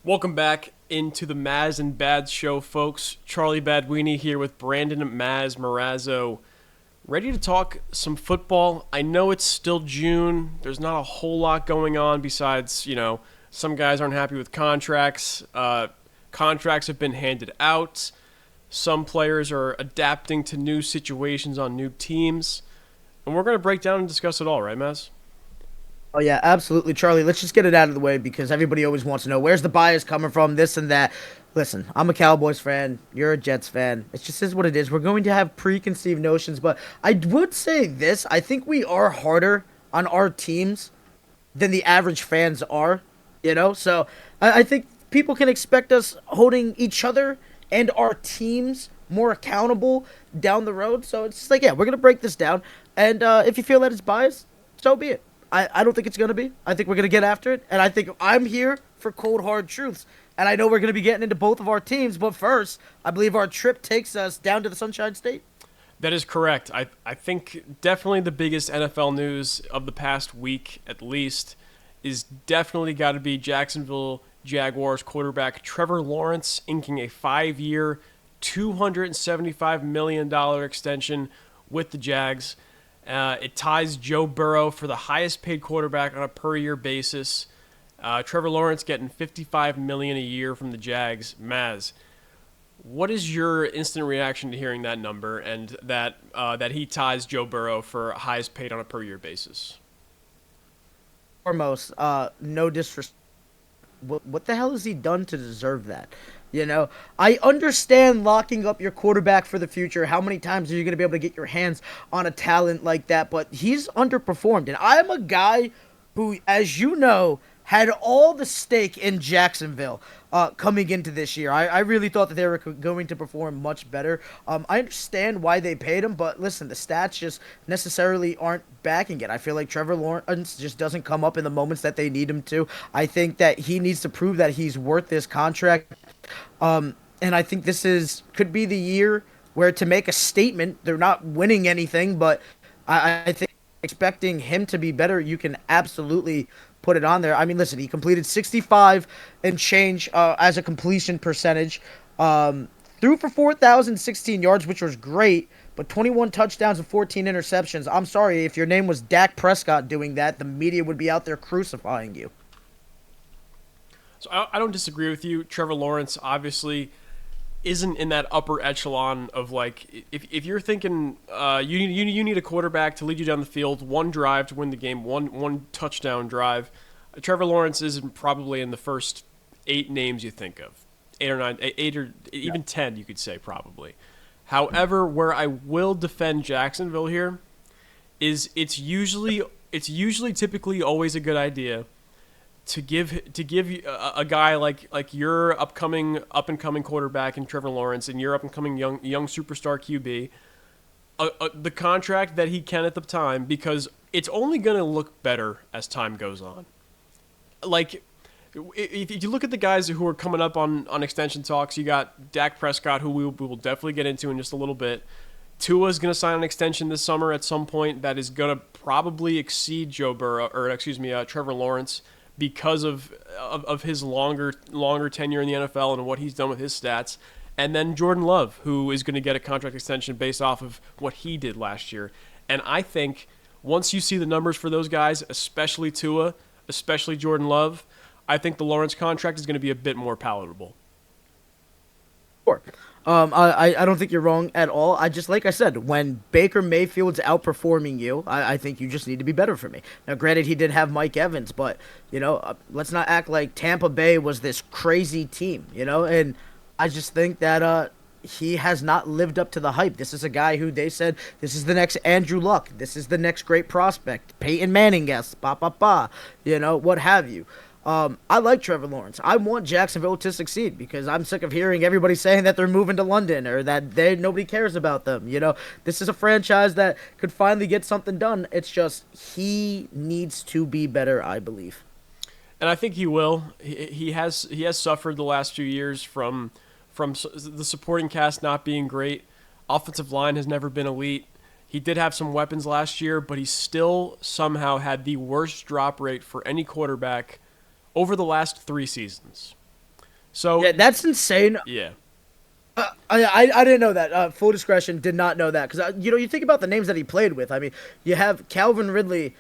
Welcome back into the Mazz and Bad show, folks. Charlie Badwini here with Brandon Mazz Marazzo. Ready to talk some football. I know it's still June. There's not a whole lot going on besides, some guys aren't happy with contracts. Contracts have been handed out. Some players are adapting to new situations on new teams. And we're going to break down and discuss it all, right, Mazz? Oh yeah, absolutely, Charlie. Let's just get it out of the way because everybody always wants to know where's the bias coming from, this and that. Listen, I'm a Cowboys fan. You're a Jets fan. It just is what it is. We're going to have preconceived notions, but I would say this: I think we are harder on our teams than the average fans are. So I think people can expect us holding each other and our teams more accountable down the road. So it's just like, yeah, we're gonna break this down, and if you feel that it's biased, so be it. I don't think it's going to be. I think we're going to get after it. And I think I'm here for cold, hard truths. And I know we're going to be getting into both of our teams. But first, I believe our trip takes us down to the Sunshine State. That is correct. I think definitely the biggest NFL news of the past week, at least, is definitely got to be Jacksonville Jaguars quarterback Trevor Lawrence inking a 5-year, $275 million extension with the Jags. It ties Joe Burrow for the highest paid quarterback on a per year basis. Trevor Lawrence getting $55 million a year from the Jags. Maz, what is your instant reaction to hearing that number and that he ties Joe Burrow for highest paid on a per year basis? Foremost, no disrespect. What the hell has he done to deserve that? I understand locking up your quarterback for the future. How many times are you going to be able to get your hands on a talent like that? But he's underperformed. And I am a guy who, as you know, had all the stake in Jacksonville coming into this year. I really thought that they were going to perform much better. I understand why they paid him, but listen, the stats just necessarily aren't backing it. I feel like Trevor Lawrence just doesn't come up in the moments that they need him to. I think that he needs to prove that he's worth this contract. And I think could be the year where, to make a statement, they're not winning anything, but I think expecting him to be better, you can absolutely put it on there. I mean, listen, he completed 65 and change as a completion percentage. Threw for 4,016 yards, which was great, but 21 touchdowns and 14 interceptions. I'm sorry, if your name was Dak Prescott doing that, the media would be out there crucifying you. So I don't disagree with you. Trevor Lawrence obviously isn't in that upper echelon of, like, if you're thinking you need a quarterback to lead you down the field, one drive to win the game, one touchdown drive. Trevor Lawrence isn't probably in the first 8 names you think of, 8 or 9, 8 or even 10 you could say probably. However, where I will defend Jacksonville here is it's usually typically always a good idea to give a guy like your up and coming quarterback in Trevor Lawrence and your up and coming young superstar QB the contract that he can at the time, because it's only going to look better as time goes on. Like, if you look at the guys who are coming up on extension talks, you got Dak Prescott, who we will definitely get into in just a little bit. Tua's going to sign an extension this summer at some point that is going to probably exceed Trevor Lawrence, because of his longer tenure in the NFL and what he's done with his stats. And then Jordan Love, who is going to get a contract extension based off of what he did last year. And I think once you see the numbers for those guys, especially Tua, especially Jordan Love, I think the Lawrence contract is going to be a bit more palatable. Sure. I don't think you're wrong at all. Like I said, when Baker Mayfield's outperforming you, I think you just need to be better for me. Now, granted, he did have Mike Evans, but, let's not act like Tampa Bay was this crazy team, and I just think that he has not lived up to the hype. This is a guy who they said, this is the next Andrew Luck. This is the next great prospect. Peyton Manning, yes, what have you. I like Trevor Lawrence. I want Jacksonville to succeed because I'm sick of hearing everybody saying that they're moving to London or that nobody cares about them. This is a franchise that could finally get something done. It's just he needs to be better, I believe. And I think he will. He has suffered the last few years from the supporting cast not being great. Offensive line has never been elite. He did have some weapons last year, but he still somehow had the worst drop rate for any quarterback over the last 3 seasons. So Yeah, that's insane. yeah, I didn't know that. Full discretion, did not know that because you think about the names that he played with. I mean, you have Calvin Ridley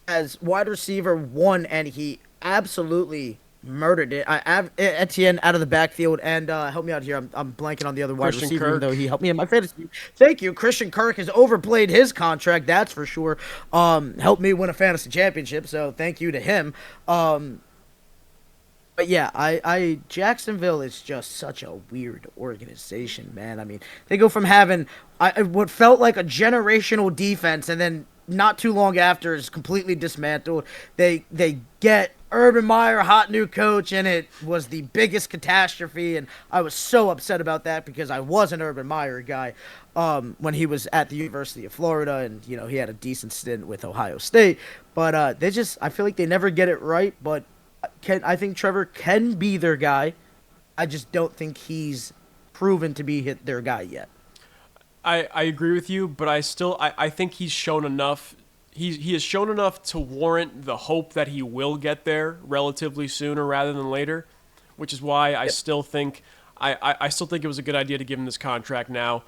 as wide receiver one, and he absolutely murdered it. I have Etienne out of the backfield, and help me out here. I'm blanking on the other wide Christian receiver, even Kirk. though he helped me in my fantasy. Thank you, Christian Kirk has overplayed his contract. That's for sure. Helped me win a fantasy championship, so thank you to him. But yeah, I Jacksonville is just such a weird organization, man. I mean, they go from having what felt like a generational defense, and then not too long after is completely dismantled. They get Urban Meyer, hot new coach, and it was the biggest catastrophe. And I was so upset about that because I was an Urban Meyer guy when he was at the University of Florida, and he had a decent stint with Ohio State. But I feel like they never get it right. But I think Trevor can be their guy. I just don't think he's proven to be their guy yet. I agree with you, but I think he's shown enough. He has shown enough to warrant the hope that he will get there relatively sooner rather than later, which is why I still think I still think it was a good idea to give him this contract now.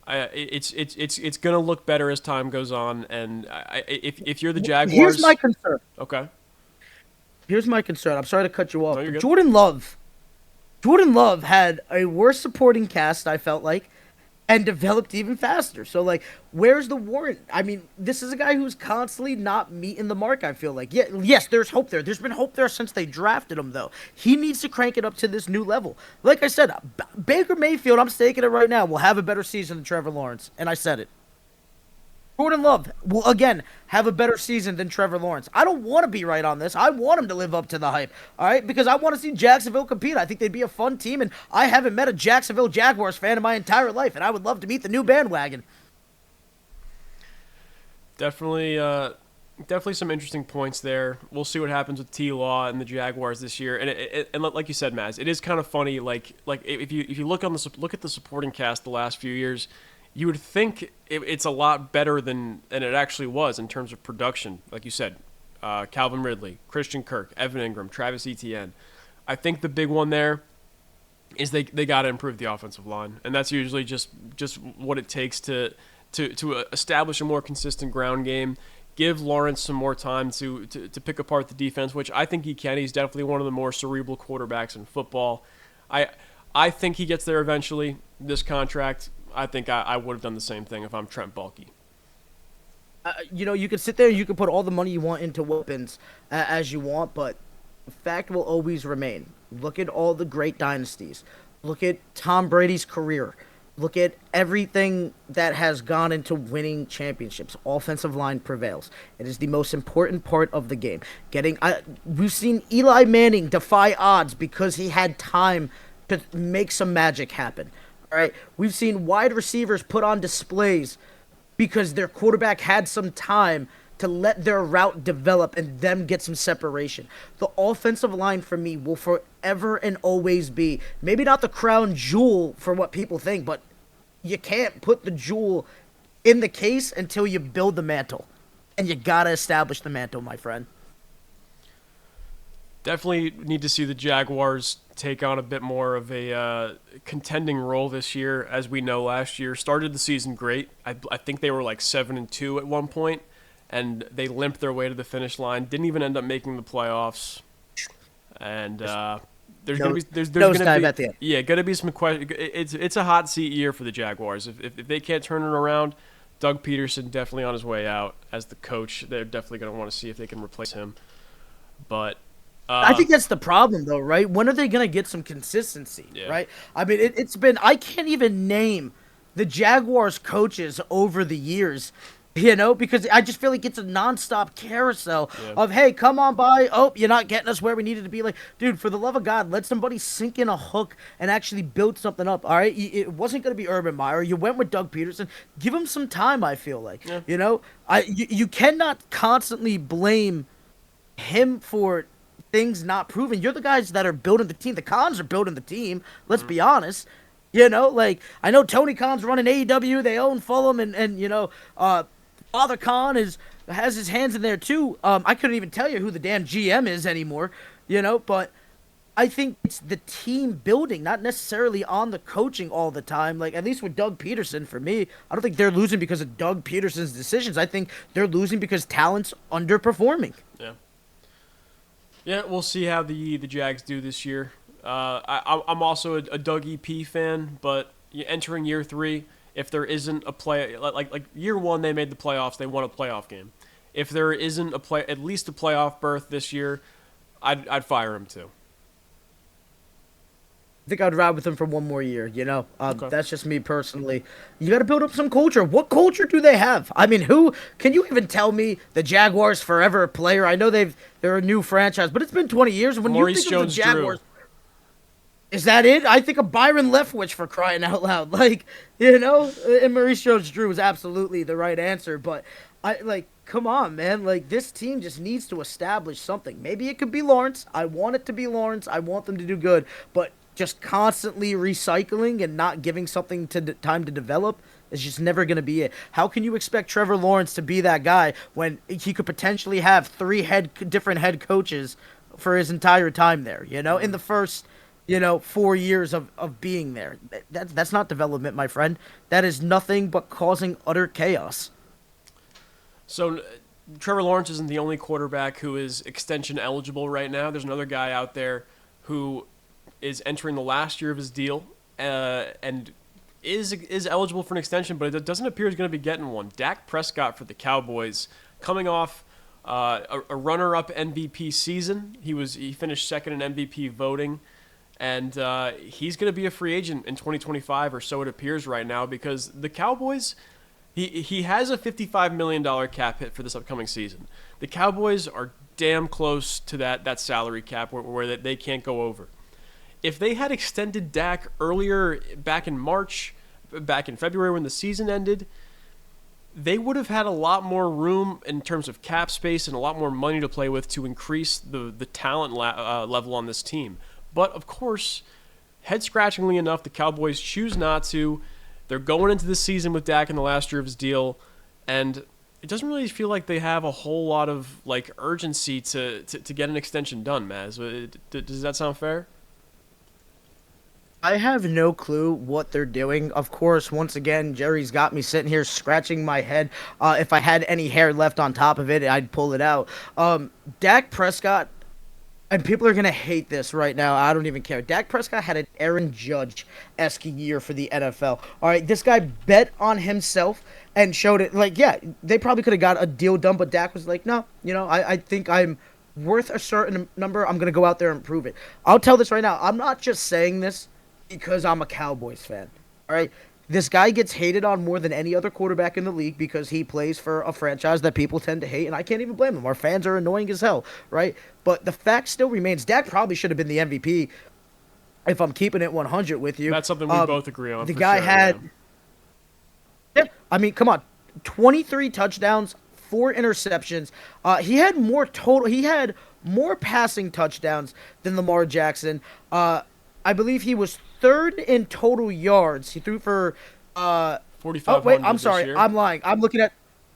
It's gonna look better as time goes on, and if you're the Jaguars, Here's my concern. okay, Here's my concern. I'm sorry to cut you off. no, you're But good. Jordan Love had a worse supporting cast, I felt like, and developed even faster. So, like, where's the warrant? I mean, this is a guy who's constantly not meeting the mark, I feel like. Yeah, yes, there's hope there. There's been hope there since they drafted him, though. He needs to crank it up to this new level. Like I said, Baker Mayfield, I'm staking it right now, will have a better season than Trevor Lawrence. And I said it. Jordan Love will, again, have a better season than Trevor Lawrence. I don't want to be right on this. I want him to live up to the hype, all right? Because I want to see Jacksonville compete. I think they'd be a fun team, and I haven't met a Jacksonville Jaguars fan in my entire life, and I would love to meet the new bandwagon. Definitely, definitely some interesting points there. We'll see what happens with T. Law and the Jaguars this year. And like you said, Mazz, it is kind of funny. Like if you look at the supporting cast the last few years, you would think it's a lot better than it actually was in terms of production. Like you said, Calvin Ridley, Christian Kirk, Evan Ingram, Travis Etienne. I think the big one there is they got to improve the offensive line, and that's usually just what it takes to establish a more consistent ground game. Give Lawrence some more time to pick apart the defense, which I think he can. He's definitely one of the more cerebral quarterbacks in football. I think he gets there eventually. This contract, I think I would have done the same thing if I'm Trent Baalke. You can sit there and you can put all the money you want into weapons as you want, but the fact will always remain. Look at all the great dynasties. Look at Tom Brady's career. Look at everything that has gone into winning championships. Offensive line prevails. It is the most important part of the game. We've seen Eli Manning defy odds because he had time to make some magic happen. All right, we've seen wide receivers put on displays because their quarterback had some time to let their route develop and them get some separation. The offensive line for me will forever and always be maybe not the crown jewel for what people think, but you can't put the jewel in the case until you build the mantle. And you gotta establish the mantle, my friend. Definitely need to see the Jaguars take on a bit more of a contending role this year. As we know, last year started the season great. I think they were like 7-2 at one point, and they limped their way to the finish line. Didn't even end up making the playoffs. And there's gonna be some question. It's a hot seat year for the Jaguars. If they can't turn it around, Doug Peterson definitely on his way out as the coach. They're definitely gonna want to see if they can replace him. But I think that's the problem, though, right? When are they going to get some consistency, right? I mean, it's been – I can't even name the Jaguars coaches over the years, because I just feel like it's a nonstop carousel of, hey, come on by. Oh, you're not getting us where we needed to be. Like, dude, for the love of God, let somebody sink in a hook and actually build something up, all right? It wasn't going to be Urban Meyer. You went with Doug Peterson. Give him some time, I feel like. Yeah. You cannot constantly blame him for – things not proven. You're the guys that are building the team. The Khans are building the team. Let's be honest. I know Tony Khan's running AEW. They own Fulham, and Father Khan has his hands in there too. I couldn't even tell you who the damn GM is anymore. But I think it's the team building, not necessarily on the coaching all the time. Like, at least with Doug Peterson, for me, I don't think they're losing because of Doug Peterson's decisions. I think they're losing because talent's underperforming. Yeah. Yeah, we'll see how the Jags do this year. I'm also a Doug EP fan, but entering year 3, if there isn't a play like year 1, they made the playoffs, they won a playoff game. If there isn't at least a playoff berth this year, I'd fire him too. I think I'd ride with him for one more year, you know? Okay. That's just me personally. You got to build up some culture. What culture do they have? I mean, who can you even tell me the Jaguars forever a player? I know they're a new franchise, but it's been 20 years. When Maurice you think of the Jones-Drew. Jaguars, is that it? I think of Byron Leftwich, for crying out loud. Like, you know, and Maurice Jones-Drew is absolutely the right answer, but come on, man. Like, this team just needs to establish something. Maybe it could be Lawrence. I want it to be Lawrence. I want them to do good, but just constantly recycling and not giving something time to develop is just never going to be it. How can you expect Trevor Lawrence to be that guy when he could potentially have 3 different head coaches for his entire time there, you know, in the first, 4 years of being there? That's not development, my friend. That is nothing but causing utter chaos. So Trevor Lawrence isn't the only quarterback who is extension eligible right now. There's another guy out there who is entering the last year of his deal and is eligible for an extension, but it doesn't appear he's going to be getting one. Dak Prescott for the Cowboys, coming off a runner-up MVP season. He finished second in MVP voting, and he's going to be a free agent in 2025, or so it appears right now, because the Cowboys, he has a $55 million cap hit for this upcoming season. The Cowboys are damn close to that salary cap where they can't go over. If they had extended Dak earlier back in February when the season ended, they would have had a lot more room in terms of cap space and a lot more money to play with to increase the talent level on this team. But, of course, head-scratchingly enough, the Cowboys choose not to. They're going into the season with Dak in the last year of his deal, and it doesn't really feel like they have a whole lot of urgency to get an extension done, Mazz. Does that sound fair? I have no clue what they're doing. Of course, once again, Jerry's got me sitting here scratching my head. If I had any hair left on top of it, I'd pull it out. Dak Prescott, and people are going to hate this right now. I don't even care. Dak Prescott had an Aaron Judge-esque year for the NFL. All right, this guy bet on himself and showed it. They probably could have got a deal done, but Dak was like, no, I think I'm worth a certain number. I'm going to go out there and prove it. I'll tell this right now. I'm not just saying this because I'm a Cowboys fan. All right? This guy gets hated on more than any other quarterback in the league because he plays for a franchise that people tend to hate, and I can't even blame them. Our fans are annoying as hell, right? But the fact still remains, Dak probably should have been the MVP if I'm keeping it 100 with you. That's something we both agree on. The guy had... Yeah, I mean, come on. 23 touchdowns, 4 interceptions. He had more passing touchdowns than Lamar Jackson. I believe he was 3rd in total yards. He threw for 4,500. Oh wait, I'm sorry. This year. I'm lying.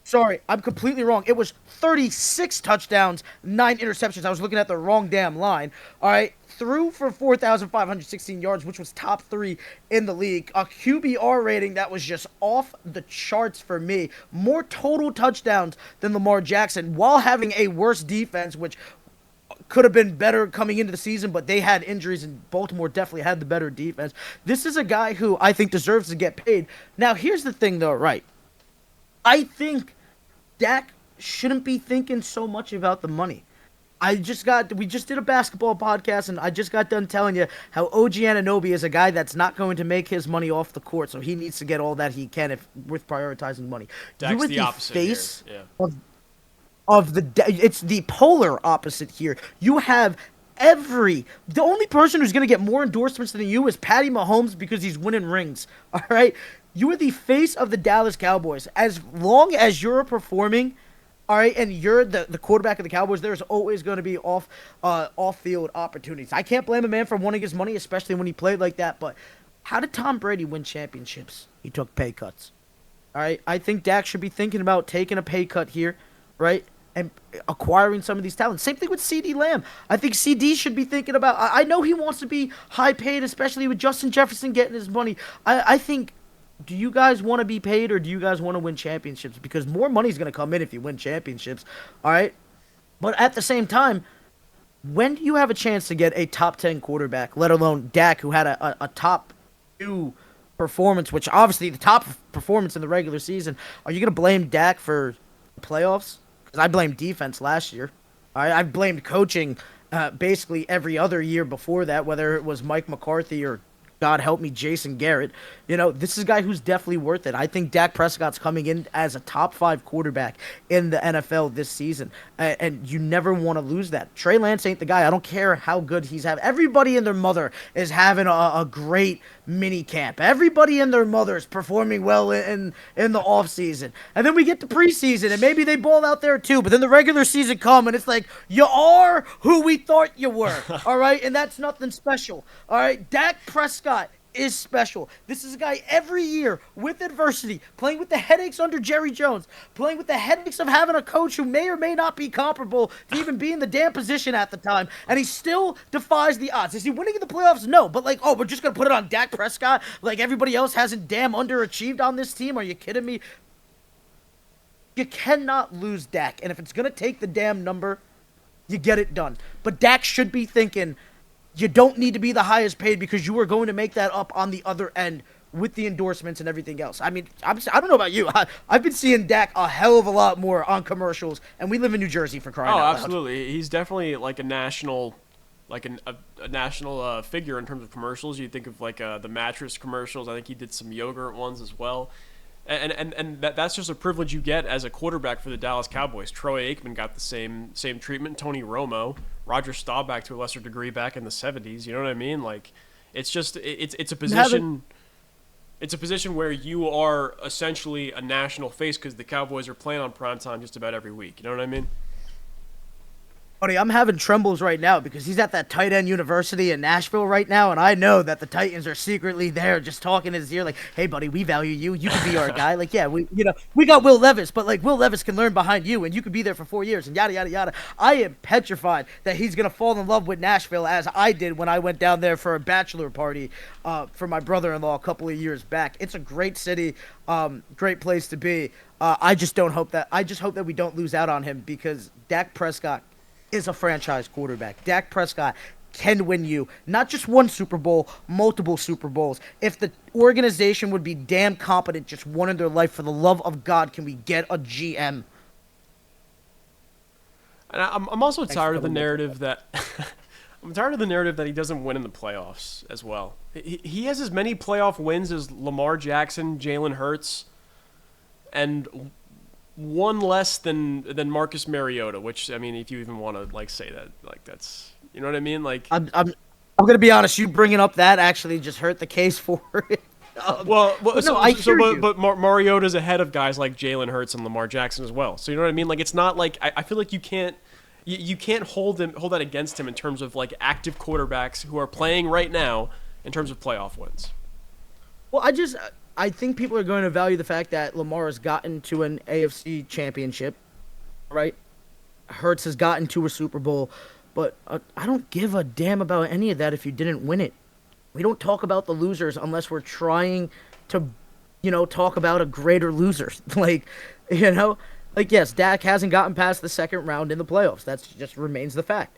Sorry, I'm completely wrong. It was 36 touchdowns, 9 interceptions. I was looking at the wrong damn line. All right, threw for 4,516 yards, which was top 3 in the league. A QBR rating that was just off the charts for me. More total touchdowns than Lamar Jackson, while having a worse defense, which could have been better coming into the season, but they had injuries, and Baltimore definitely had the better defense. This is a guy who I think deserves to get paid. Now, here's the thing, though, right? I think Dak shouldn't be thinking so much about the money. We just did a basketball podcast, and I just got done telling you how OG Anunoby is a guy that's not going to make his money off the court, so he needs to get all that he can with prioritizing money. Dak's the opposite face here. Yeah. It's the polar opposite here. You have the only person who's going to get more endorsements than you is Patty Mahomes because he's winning rings. All right? You are the face of the Dallas Cowboys. As long as you're performing, all right, and you're the quarterback of the Cowboys, there's always going to be off-field opportunities. I can't blame a man for wanting his money, especially when he played like that, but how did Tom Brady win championships? He took pay cuts. All right? I think Dak should be thinking about taking a pay cut here, right? and acquiring some of these talents. Same thing with CD Lamb. I think CD should be thinking about. I know he wants to be high paid, especially with Justin Jefferson getting his money. I think. Do you guys want to be paid or do you guys want to win championships? Because more money is going to come in if you win championships. All right. But at the same time, when do you have a chance to get a top 10 quarterback, let alone Dak, who had a top 2 performance, which obviously the top performance in the regular season? Are you going to blame Dak for playoffs? Because I blamed defense last year. I blamed coaching basically every other year before that, whether it was Mike McCarthy or, God help me, Jason Garrett. This is a guy who's definitely worth it. I think Dak Prescott's coming in as a top 5 quarterback in the NFL this season. And you never want to lose that. Trey Lance ain't the guy. I don't care how good he's having. Everybody and their mother is having a great mini camp. Everybody and their mother is performing well in the offseason. And then we get to preseason, and maybe they ball out there too. But then the regular season come, and it's like, you are who we thought you were. All right? And that's nothing special. All right? Dak Prescott is special. This is a guy every year with adversity, playing with the headaches under Jerry Jones, playing with the headaches of having a coach who may or may not be comparable to even be in the damn position at the time, and he still defies the odds. Is he winning in the playoffs? No, but we're just going to put it on Dak Prescott like everybody else hasn't damn underachieved on this team? Are you kidding me? You cannot lose Dak, and if it's going to take the damn number, you get it done. But Dak should be thinking, you don't need to be the highest paid because you are going to make that up on the other end with the endorsements and everything else. I mean, I don't know about you. I've been seeing Dak a hell of a lot more on commercials, and we live in New Jersey, for crying out loud. Oh, absolutely. He's definitely like a national, a national figure in terms of commercials. You think of the mattress commercials. I think he did some yogurt ones as well. And that's just a privilege you get as a quarterback for the Dallas Cowboys. Troy Aikman got the same treatment. Tony Romo, Roger Staubach to a lesser degree back in the 70s. You know what I mean? It's just it's a position. It's a position where you are essentially a national face because the Cowboys are playing on primetime just about every week. You know what I mean? Buddy, I'm having trembles right now because he's at that tight end university in Nashville right now, and I know that the Titans are secretly there just talking in his ear like, hey, buddy, we value you. You can be our guy. We got Will Levis, but Will Levis can learn behind you, and you could be there for 4 years, and yada, yada, yada. I am petrified that he's going to fall in love with Nashville as I did when I went down there for a bachelor party for my brother-in-law a couple of years back. It's a great city, great place to be. I just hope that we don't lose out on him because Dak Prescott is a franchise quarterback. Dak Prescott can win you not just one Super Bowl, multiple Super Bowls. If the organization would be damn competent just one in their life, for the love of God, can we get a GM? And I'm also tired of the narrative that I'm tired of the narrative that he doesn't win in the playoffs as well. He has as many playoff wins as Lamar Jackson, Jalen Hurts, and one less than Marcus Mariota, which, I mean, if you even want to say that, that's, you know what I mean? I'm gonna be honest. You bringing up that actually just hurt the case for it. But Mariota's ahead of guys like Jalen Hurts and Lamar Jackson as well. So you know what I mean? It's not I feel like you can't hold that against him in terms of active quarterbacks who are playing right now in terms of playoff wins. Well, I think people are going to value the fact that Lamar has gotten to an AFC championship, right? Hurts has gotten to a Super Bowl, but I don't give a damn about any of that if you didn't win it. We don't talk about the losers unless we're trying to, talk about a greater loser. Yes, Dak hasn't gotten past the second round in the playoffs. That just remains the fact,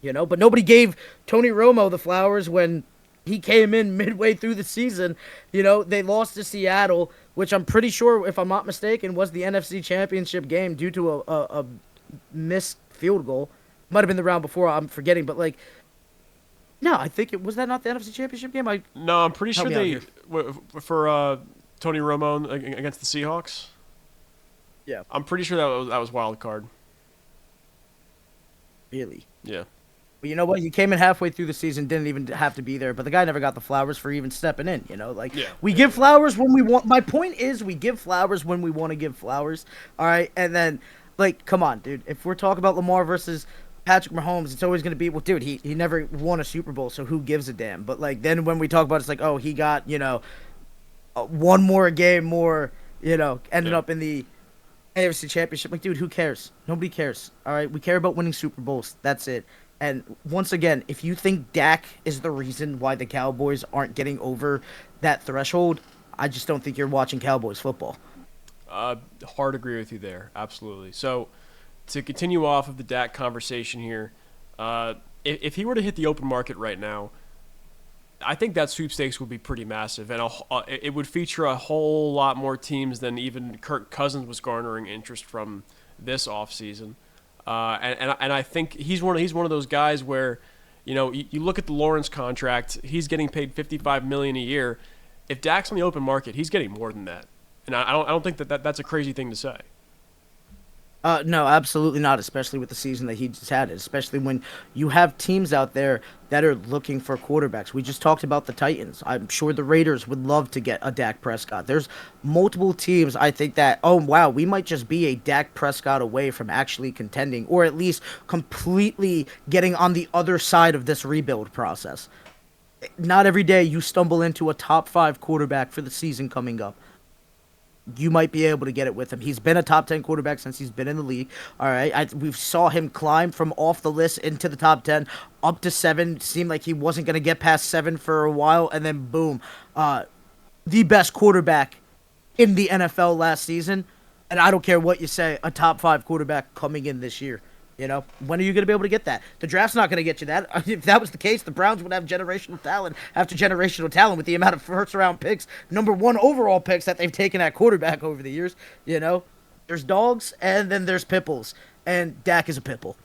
But nobody gave Tony Romo the flowers when he came in midway through the season. They lost to Seattle, which I'm pretty sure, if I'm not mistaken, was the NFC Championship game due to a missed field goal. Might have been the round before, I'm forgetting, but no, I think was that not the NFC Championship game? No, I'm pretty sure for Tony Romo against the Seahawks. Yeah, I'm pretty sure that was wild card. Really? Yeah. Well, you know what? You came in halfway through the season, didn't even have to be there, but the guy never got the flowers for even stepping in, We give flowers when we want. My point is, we give flowers when we want to give flowers, all right? And then, come on, dude. If we're talking about Lamar versus Patrick Mahomes, it's always going to be, well, dude, he never won a Super Bowl, so who gives a damn? But, then when we talk about it, it's he got, one more game more, ended up in the AFC Championship. Like, dude, who cares? Nobody cares. All right, we care about winning Super Bowls. That's it. And once again, if you think Dak is the reason why the Cowboys aren't getting over that threshold, I just don't think you're watching Cowboys football. Hard agree with you there. Absolutely. So to continue off of the Dak conversation here, if he were to hit the open market right now, I think that sweepstakes would be pretty massive, and it would feature a whole lot more teams than even Kirk Cousins was garnering interest from this offseason. And I think he's one of those guys where, you look at the Lawrence contract, he's getting paid $55 million a year. If Dak's on the open market, he's getting more than that, and I don't think that's a crazy thing to say. No, absolutely not, especially with the season that he just had, especially when you have teams out there that are looking for quarterbacks. We just talked about the Titans. I'm sure the Raiders would love to get a Dak Prescott. There's multiple teams, I think, that, oh, wow, we might just be a Dak Prescott away from actually contending, or at least completely getting on the other side of this rebuild process. Not every day you stumble into a top 5 quarterback for the season coming up. You might be able to get it with him. He's been a top 10 quarterback since he's been in the league. All right. We saw him climb from off the list into the top 10 up to 7. Seemed like he wasn't going to get past 7 for a while. And then boom, the best quarterback in the NFL last season. And I don't care what you say, a top 5 quarterback coming in this year. When are you going to be able to get that? The draft's not going to get you that. If that was the case, the Browns would have generational talent after generational talent with the amount of first-round picks, number 1 overall picks that they've taken at quarterback over the years. There's dogs, and then there's pipples, and Dak is a pipple.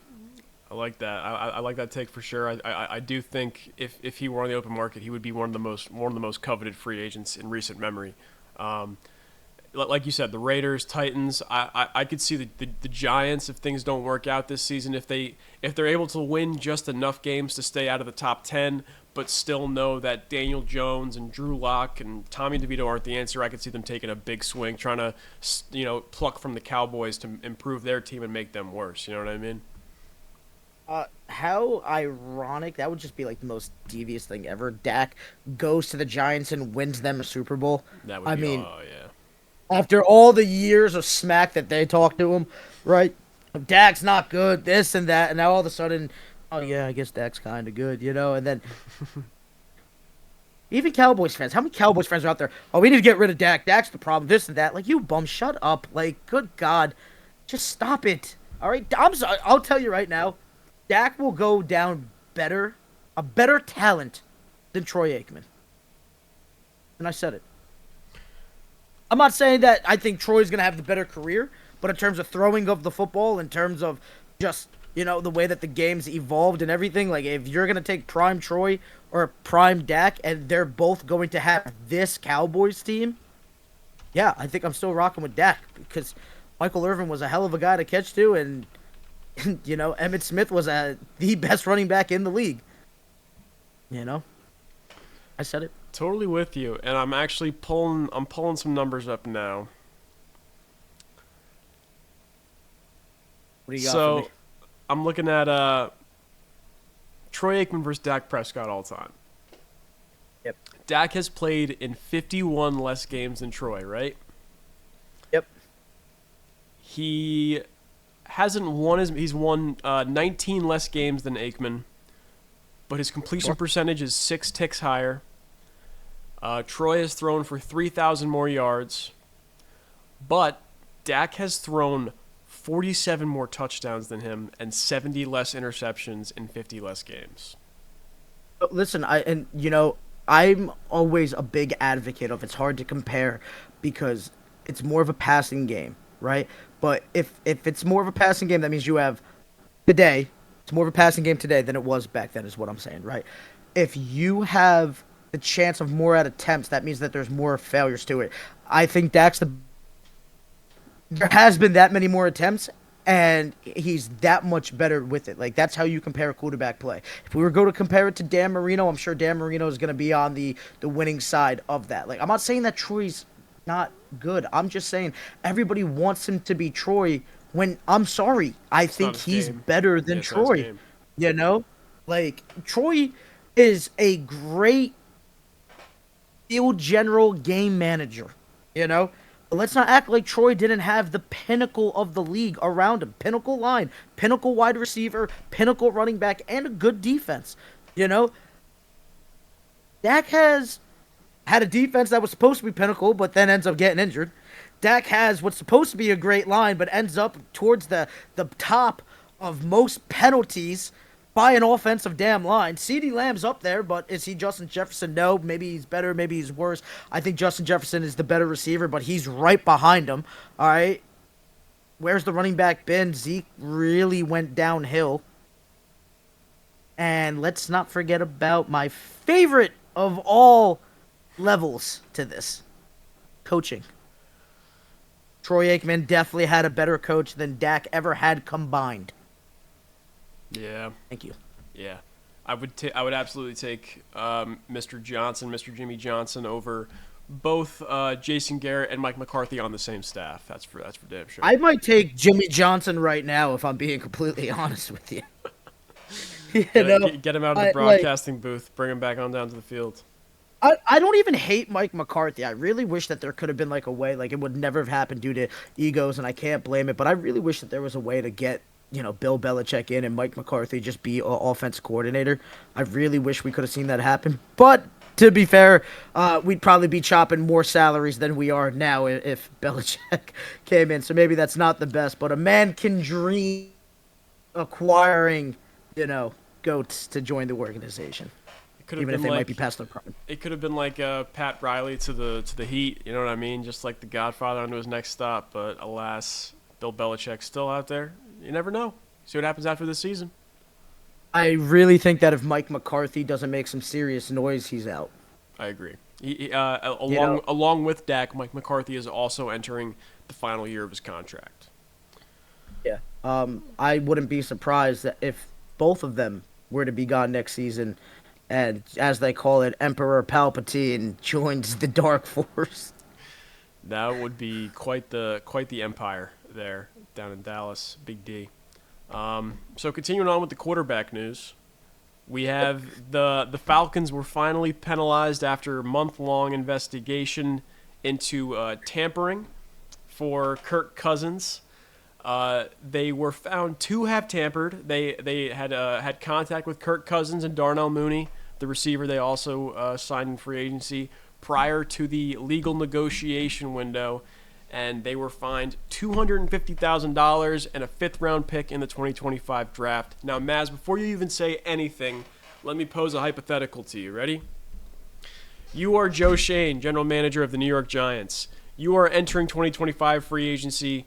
I like that. I like that take for sure. I do think if he were on the open market, he would be one of the most coveted free agents in recent memory. Like you said, the Raiders, Titans. I could see the Giants if things don't work out this season. If they're able to win just enough games to stay out of the top 10, but still know that Daniel Jones and Drew Lock and Tommy DeVito aren't the answer, I could see them taking a big swing, trying to pluck from the Cowboys to improve their team and make them worse. You know what I mean? How ironic. That would just be like the most devious thing ever. Dak goes to the Giants and wins them a Super Bowl. That would be, oh yeah. After all the years of smack that they talked to him, right? Dak's not good, this and that, and now all of a sudden, oh yeah, I guess Dak's kind of good, and then even Cowboys fans, how many Cowboys fans are out there? Oh, we need to get rid of Dak. Dak's the problem, this and that. Like, you bum, shut up. Like, good God, just stop it. All right, I'll tell you right now, Dak will go down a better talent than Troy Aikman. And I said it. I'm not saying that I think Troy's going to have the better career, but in terms of throwing of the football, in terms of just, the way that the game's evolved and everything, like if you're going to take prime Troy or prime Dak and they're both going to have this Cowboys team, yeah, I think I'm still rocking with Dak because Michael Irvin was a hell of a guy to catch to, and, Emmitt Smith was the best running back in the league. I said it. Totally with you, and I'm actually pulling some numbers up now. What do you got for me? I'm looking at Troy Aikman versus Dak Prescott all time. Yep. Dak has played in 51 less games than Troy, right? Yep. He hasn't won he's won 19 less games than Aikman, but his completion percentage is 6 ticks higher. Troy has thrown for 3,000 more yards, but Dak has thrown 47 more touchdowns than him and 70 less interceptions in 50 less games. Listen, I'm always a big advocate of it's hard to compare because it's more of a passing game, right? But if it's more of a passing game, that means you have today. It's more of a passing game today than it was back then, is what I'm saying, right? If you have the chance of more at attempts, that means that there's more failures to it. I think there has been that many more attempts, and he's that much better with it. Like, that's how you compare quarterback play. If we were going to compare it to Dan Marino, I'm sure Dan Marino is going to be on the winning side of that. Like, I'm not saying that Troy's not good. I'm just saying everybody wants him to be Troy when, I'm sorry, I think he's better than Troy. Like, Troy is a great field general game manager, Let's not act like Troy didn't have the pinnacle of the league around him. Pinnacle line, pinnacle wide receiver, pinnacle running back, and a good defense. You know, Dak has had a defense that was supposed to be pinnacle, but then ends up getting injured. Dak has what's supposed to be a great line, but ends up towards the top of most penalties by an offensive damn line. CeeDee Lamb's up there, but is he Justin Jefferson? No. Maybe he's better, maybe he's worse. I think Justin Jefferson is the better receiver, but he's right behind him. All right. Where's the running back been? Zeke really went downhill. And let's not forget about my favorite of all levels to this, coaching. Troy Aikman definitely had a better coach than Dak ever had combined. Yeah. Thank you. Yeah. I would absolutely take Mr. Johnson, Mr. Jimmy Johnson over both Jason Garrett and Mike McCarthy on the same staff. That's for damn sure. I might take Jimmy Johnson right now if I'm being completely honest with you. Get him out of the broadcasting booth. Bring him back on down to the field. I don't even hate Mike McCarthy. I really wish that there could have been like a way, like it would never have happened due to egos, and I can't blame it. But I really wish that there was a way to get, Bill Belichick in and Mike McCarthy just be an offense coordinator. I really wish we could have seen that happen. But to be fair, we'd probably be chopping more salaries than we are now if Belichick came in. So maybe that's not the best. But a man can dream acquiring, goats to join the organization. Even if they might be past their prime. It could have been like Pat Riley to the Heat, you know what I mean? Just like the Godfather onto his next stop. But alas, Bill Belichick's still out there. You never know. See what happens after this season. I really think that if Mike McCarthy doesn't make some serious noise, he's out. I agree. Along with Dak, Mike McCarthy is also entering the final year of his contract. Yeah. I wouldn't be surprised that if both of them were to be gone next season, and as they call it, Emperor Palpatine joins the Dark Force. That would be quite the empire there down in Dallas, Big D. So continuing on with the quarterback news, we have the Falcons were finally penalized after a month-long investigation into tampering for Kirk Cousins. They were found to have tampered. They had contact with Kirk Cousins and Darnell Mooney, the receiver they also signed in free agency, prior to the legal negotiation window, and they were fined $250,000 and a fifth-round pick in the 2025 draft. Now, Mazz, before you even say anything, let me pose a hypothetical to you. Ready? You are Joe Schoen, general manager of the New York Giants. You are entering 2025 free agency.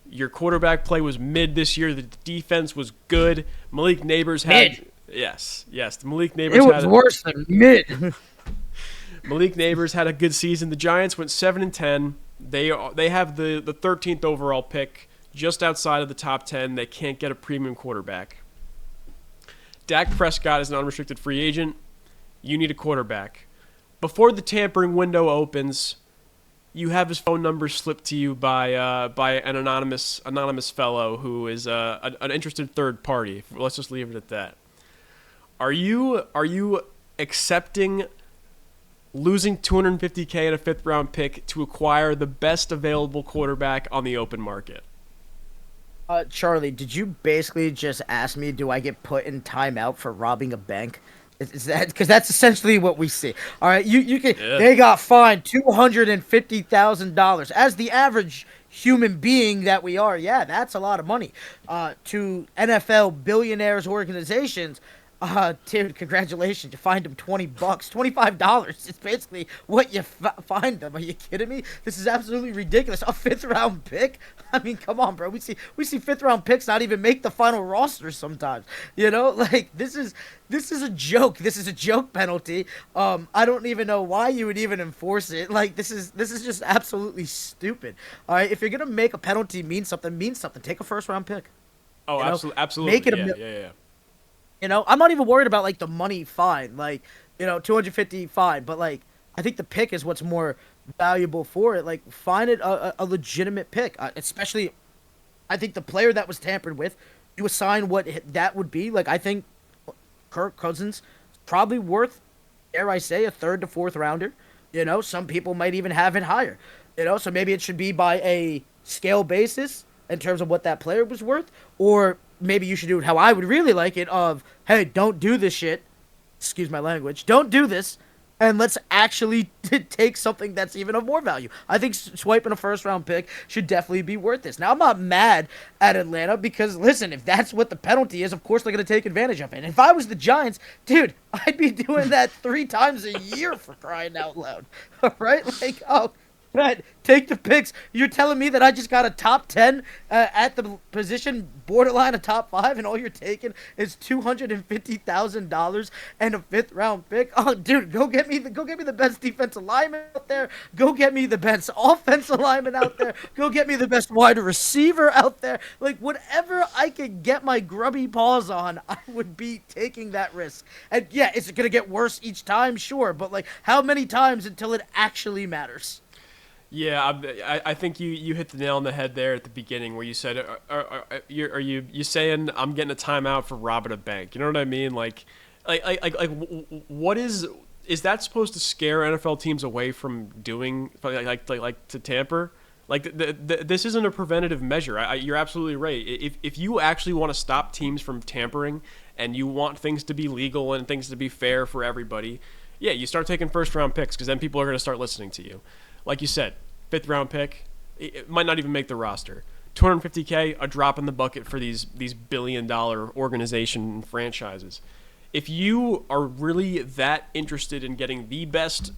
Your quarterback play was mid this year. The defense was good. Malik Neighbors had... Mid? Yes. Malik Neighbors It was worse than mid. Malik Neighbors had a good season. The Giants went 7-10. They have the 13th overall pick, just outside of the top 10. They can't get a premium quarterback. Dak Prescott is an unrestricted free agent. You need a quarterback. Before the tampering window opens, you have his phone number slipped to you by an anonymous fellow who is an interested third party. Let's just leave it at that. Are you accepting losing $250K and a fifth-round pick to acquire the best available quarterback on the open market? Charlie, did you basically just ask me, do I get put in timeout for robbing a bank? Is that because that's essentially what we see? All right, you can. Yeah. They got fined $250,000 as the average human being that we are. Yeah, that's a lot of money. To NFL billionaires organizations. Dude, congratulations! You fined him $20, $25. It's basically what you fined him. Are you kidding me? This is absolutely ridiculous. A fifth-round pick? I mean, come on, bro. We see fifth-round picks not even make the final roster sometimes. Like this is a joke. This is a joke penalty. I don't even know why you would even enforce it. Like this is just absolutely stupid. All right, if you're gonna make a penalty mean something. Take a first-round pick. Oh, absolutely. Make it yeah. I'm not even worried about, like, the money fine. Like, $250 fine. But, like, I think the pick is what's more valuable for it. Like, find it a legitimate pick. Especially, I think the player that was tampered with, you assign what that would be. Like, I think Kirk Cousins is probably worth, dare I say, a third to fourth rounder. Some people might even have it higher. So maybe it should be by a scale basis in terms of what that player was worth, or maybe you should do it how I would really like it of, hey, don't do this shit. Excuse my language. Don't do this, and let's actually take something that's even of more value. I think swiping a first round pick should definitely be worth this. Now, I'm not mad at Atlanta because, listen, if that's what the penalty is, of course they're going to take advantage of it. And if I was the Giants, dude, I'd be doing that 3 times a year for crying out loud. All right? Like, oh, right, take the picks. You're telling me that I just got a top 10 at the position, borderline a top 5, and all you're taking is $250,000 and a 5th-round pick? Oh, dude, go get me the best defensive lineman out there. Go get me the best offensive lineman out there. Go get me the best wide receiver out there. Like, whatever I could get my grubby paws on, I would be taking that risk. And yeah, is it gonna get worse each time? Sure, but like, how many times until it actually matters? Yeah, I think you hit the nail on the head there at the beginning where you said, are you saying I'm getting a timeout for robbing a bank? You know what I mean? What is that supposed to scare NFL teams away from doing like to tamper? Like this isn't a preventative measure. You're absolutely right. If you actually want to stop teams from tampering and you want things to be legal and things to be fair for everybody, yeah, you start taking first round picks because then people are going to start listening to you. Like you said, 5th-round pick, it might not even make the roster. $250K, a drop in the bucket for these billion-dollar organization franchises. If you are really that interested in getting the best,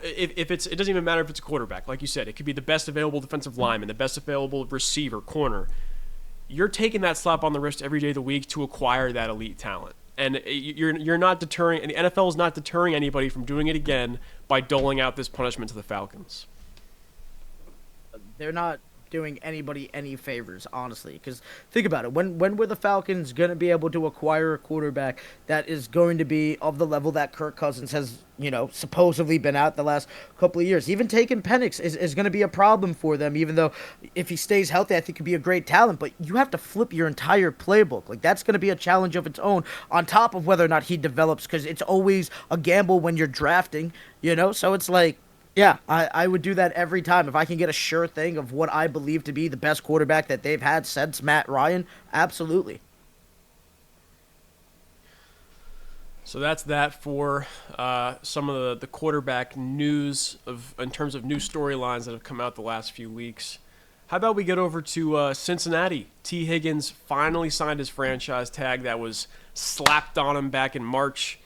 it doesn't even matter if it's a quarterback. Like you said, it could be the best available defensive lineman, the best available receiver, corner. You're taking that slap on the wrist every day of the week to acquire that elite talent. And you're not deterring, and the NFL is not deterring anybody from doing it again by doling out this punishment to the Falcons. They're not doing anybody any favors, honestly. Because think about it. When were the Falcons going to be able to acquire a quarterback that is going to be of the level that Kirk Cousins has, supposedly been at the last couple of years? Even taking Penix is going to be a problem for them, even though if he stays healthy, I think he'd be a great talent. But you have to flip your entire playbook. Like, that's going to be a challenge of its own on top of whether or not he develops, because it's always a gamble when you're drafting, So it's like, yeah, I would do that every time. If I can get a sure thing of what I believe to be the best quarterback that they've had since Matt Ryan, absolutely. So that's that for some of the quarterback news in terms of new storylines that have come out the last few weeks. How about we get over to Cincinnati? T. Higgins finally signed his franchise tag that was slapped on him back in March.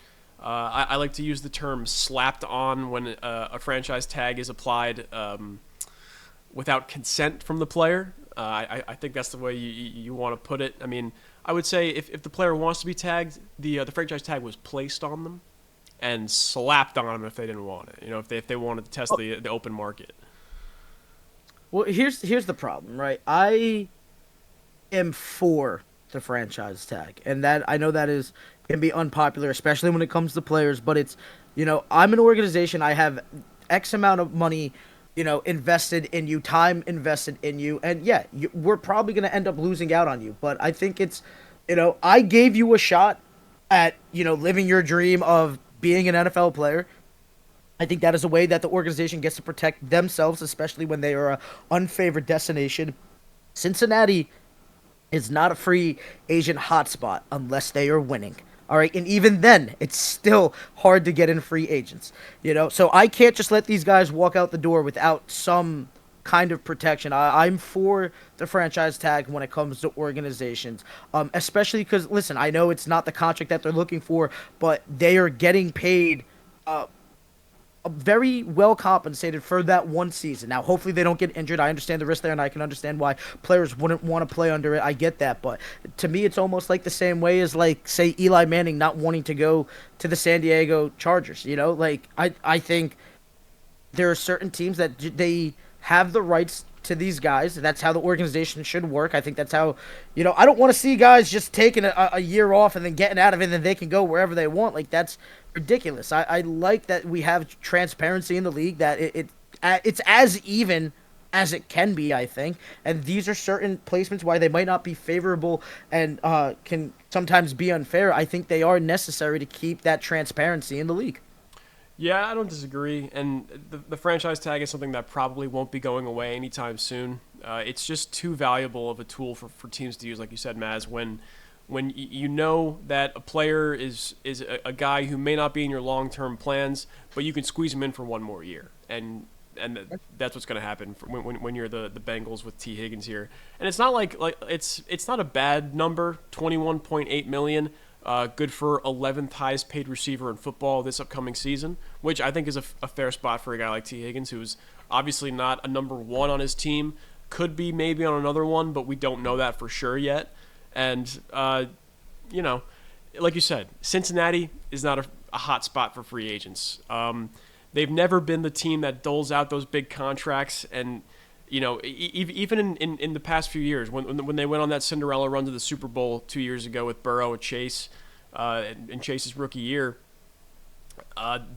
I like to use the term slapped on when a franchise tag is applied without consent from the player. I think that's the way you want to put it. I mean, I would say if the player wants to be tagged, the franchise tag was placed on them and slapped on them if they didn't want it. If they wanted to test the open market. Well, here's the problem, right? I am for the franchise tag, and that I know that can be unpopular, especially when it comes to players. But it's, I'm an organization. I have X amount of money, invested in you, time invested in you, and yeah, we're probably going to end up losing out on you. But I think it's, I gave you a shot at, living your dream of being an NFL player. I think that is a way that the organization gets to protect themselves, especially when they are an unfavored destination. Cincinnati is not a free agent hotspot unless they are winning. All right, and even then, it's still hard to get in free agents. So I can't just let these guys walk out the door without some kind of protection. I'm for the franchise tag when it comes to organizations, especially because, listen, I know it's not the contract that they're looking for, but they are getting paid very well compensated for that one season. Now, hopefully they don't get injured. I understand the risk there, and I can understand why players wouldn't want to play under it. I get that, but to me, it's almost like the same way as, like, say, Eli Manning not wanting to go to the San Diego Chargers. I think there are certain teams that they have the rights to these guys. That's how the organization should work. I think that's how, I don't want to see guys just taking a year off and then getting out of it and then they can go wherever they want. Like, that's ridiculous. I like that we have transparency in the league, that it's as even as it can be, I think. And these are certain placements why they might not be favorable and can sometimes be unfair. I think they are necessary to keep that transparency in the league. Yeah, I don't disagree. And the franchise tag is something that probably won't be going away anytime soon. It's just too valuable of a tool for teams to use, like you said, Maz. When you know that a player is a guy who may not be in your long term plans, but you can squeeze him in for one more year, and that's what's going to happen when you're the Bengals with T Higgins here. And it's not like it's not a bad number, 21.8 million. Good for 11th highest paid receiver in football this upcoming season, which I think is a fair spot for a guy like T Higgins, who's obviously not a number one on his team. Could be maybe on another one, but we don't know that for sure yet. And you know, like you said, Cincinnati is not a hot spot for free agents. They've never been the team that doles out those big contracts, and even in the past few years, when they went on that Cinderella run to the Super Bowl 2 years ago with Burrow and Chase, in Chase's rookie year,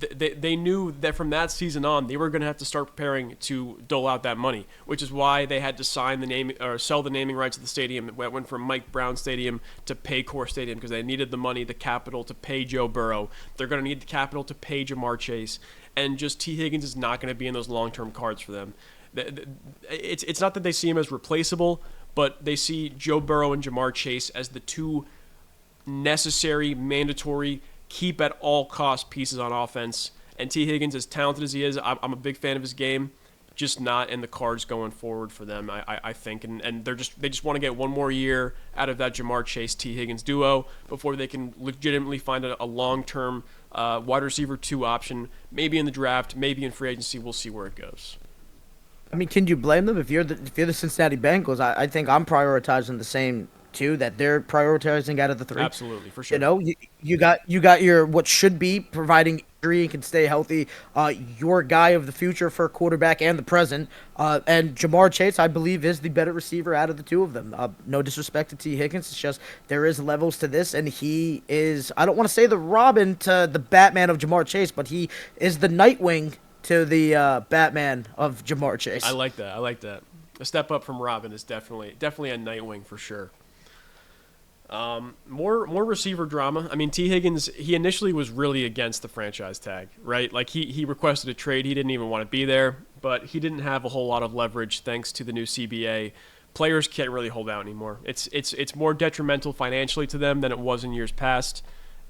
they knew that from that season on they were going to have to start preparing to dole out that money, which is why they had to sign the name or sell the naming rights of the stadium. It went from Mike Brown Stadium to Paycor Stadium because they needed the money, the capital to pay Joe Burrow. They're going to need the capital to pay Jamar Chase, and just T Higgins is not going to be in those long-term cards for them. It's not that they see him as replaceable, but they see Joe Burrow and Jamar Chase as the two necessary, mandatory, keep at all cost pieces on offense. And T Higgins, as talented as he is, I'm a big fan of his game, just not in the cards going forward for them, I think. And they just want to get one more year out of that Jamar Chase T Higgins duo before they can legitimately find a long-term wide receiver 2 option, maybe in the draft, maybe in free agency. We'll see where it goes. I mean, can you blame them if you're the Cincinnati Bengals? I think I'm prioritizing the same too that they're prioritizing out of the three. Absolutely, for sure. You got your what should be providing injury and can stay healthy. Your guy of the future for quarterback and the present, and Jamar Chase, I believe, is the better receiver out of the two of them. No disrespect to T Higgins, it's just there is levels to this, and he is, I don't want to say the Robin to the Batman of Jamar Chase, but he is the Nightwing to the Batman of Jamar Chase. I like that. A step up from Robin is definitely a Nightwing for sure. More receiver drama. I mean, T Higgins, he initially was really against the franchise tag, right? Like he requested a trade. He didn't even want to be there, but he didn't have a whole lot of leverage thanks to the new CBA. Players can't really hold out anymore. It's more detrimental financially to them than it was in years past,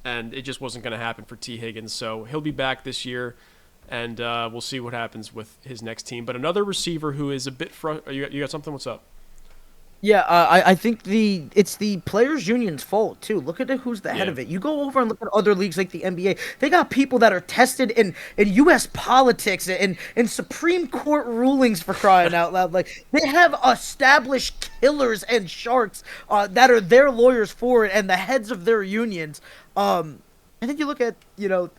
and it just wasn't going to happen for T Higgins. So he'll be back this year. And we'll see what happens with his next team. But another receiver who is a bit you got something? What's up? Yeah, I think it's the players' union's fault too. Look at who's the head of it. You go over and look at other leagues like the NBA. They got people that are tested in U.S. politics and in Supreme Court rulings, for crying out loud. Like they have established killers and sharks that are their lawyers for it and the heads of their unions. And then you look at,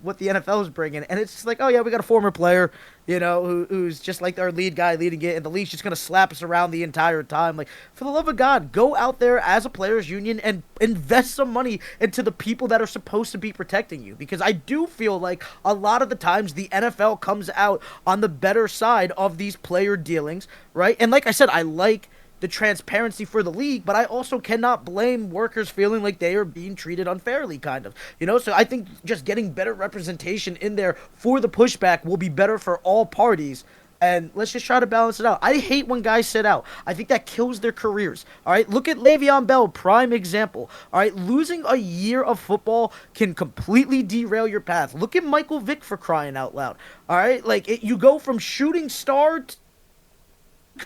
what the NFL is bringing, and it's just like, oh, yeah, we got a former player, who's just like our lead guy leading it, and the league's just going to slap us around the entire time. Like, for the love of God, go out there as a players' union and invest some money into the people that are supposed to be protecting you. Because I do feel like a lot of the times the NFL comes out on the better side of these player dealings, right? And like I said, I like the transparency for the league, but I also cannot blame workers feeling like they are being treated unfairly, kind of. So I think just getting better representation in there for the pushback will be better for all parties. And let's just try to balance it out. I hate when guys sit out. I think that kills their careers. All right, look at Le'Veon Bell, prime example. All right, losing a year of football can completely derail your path. Look at Michael Vick, for crying out loud. All right, you go from shooting star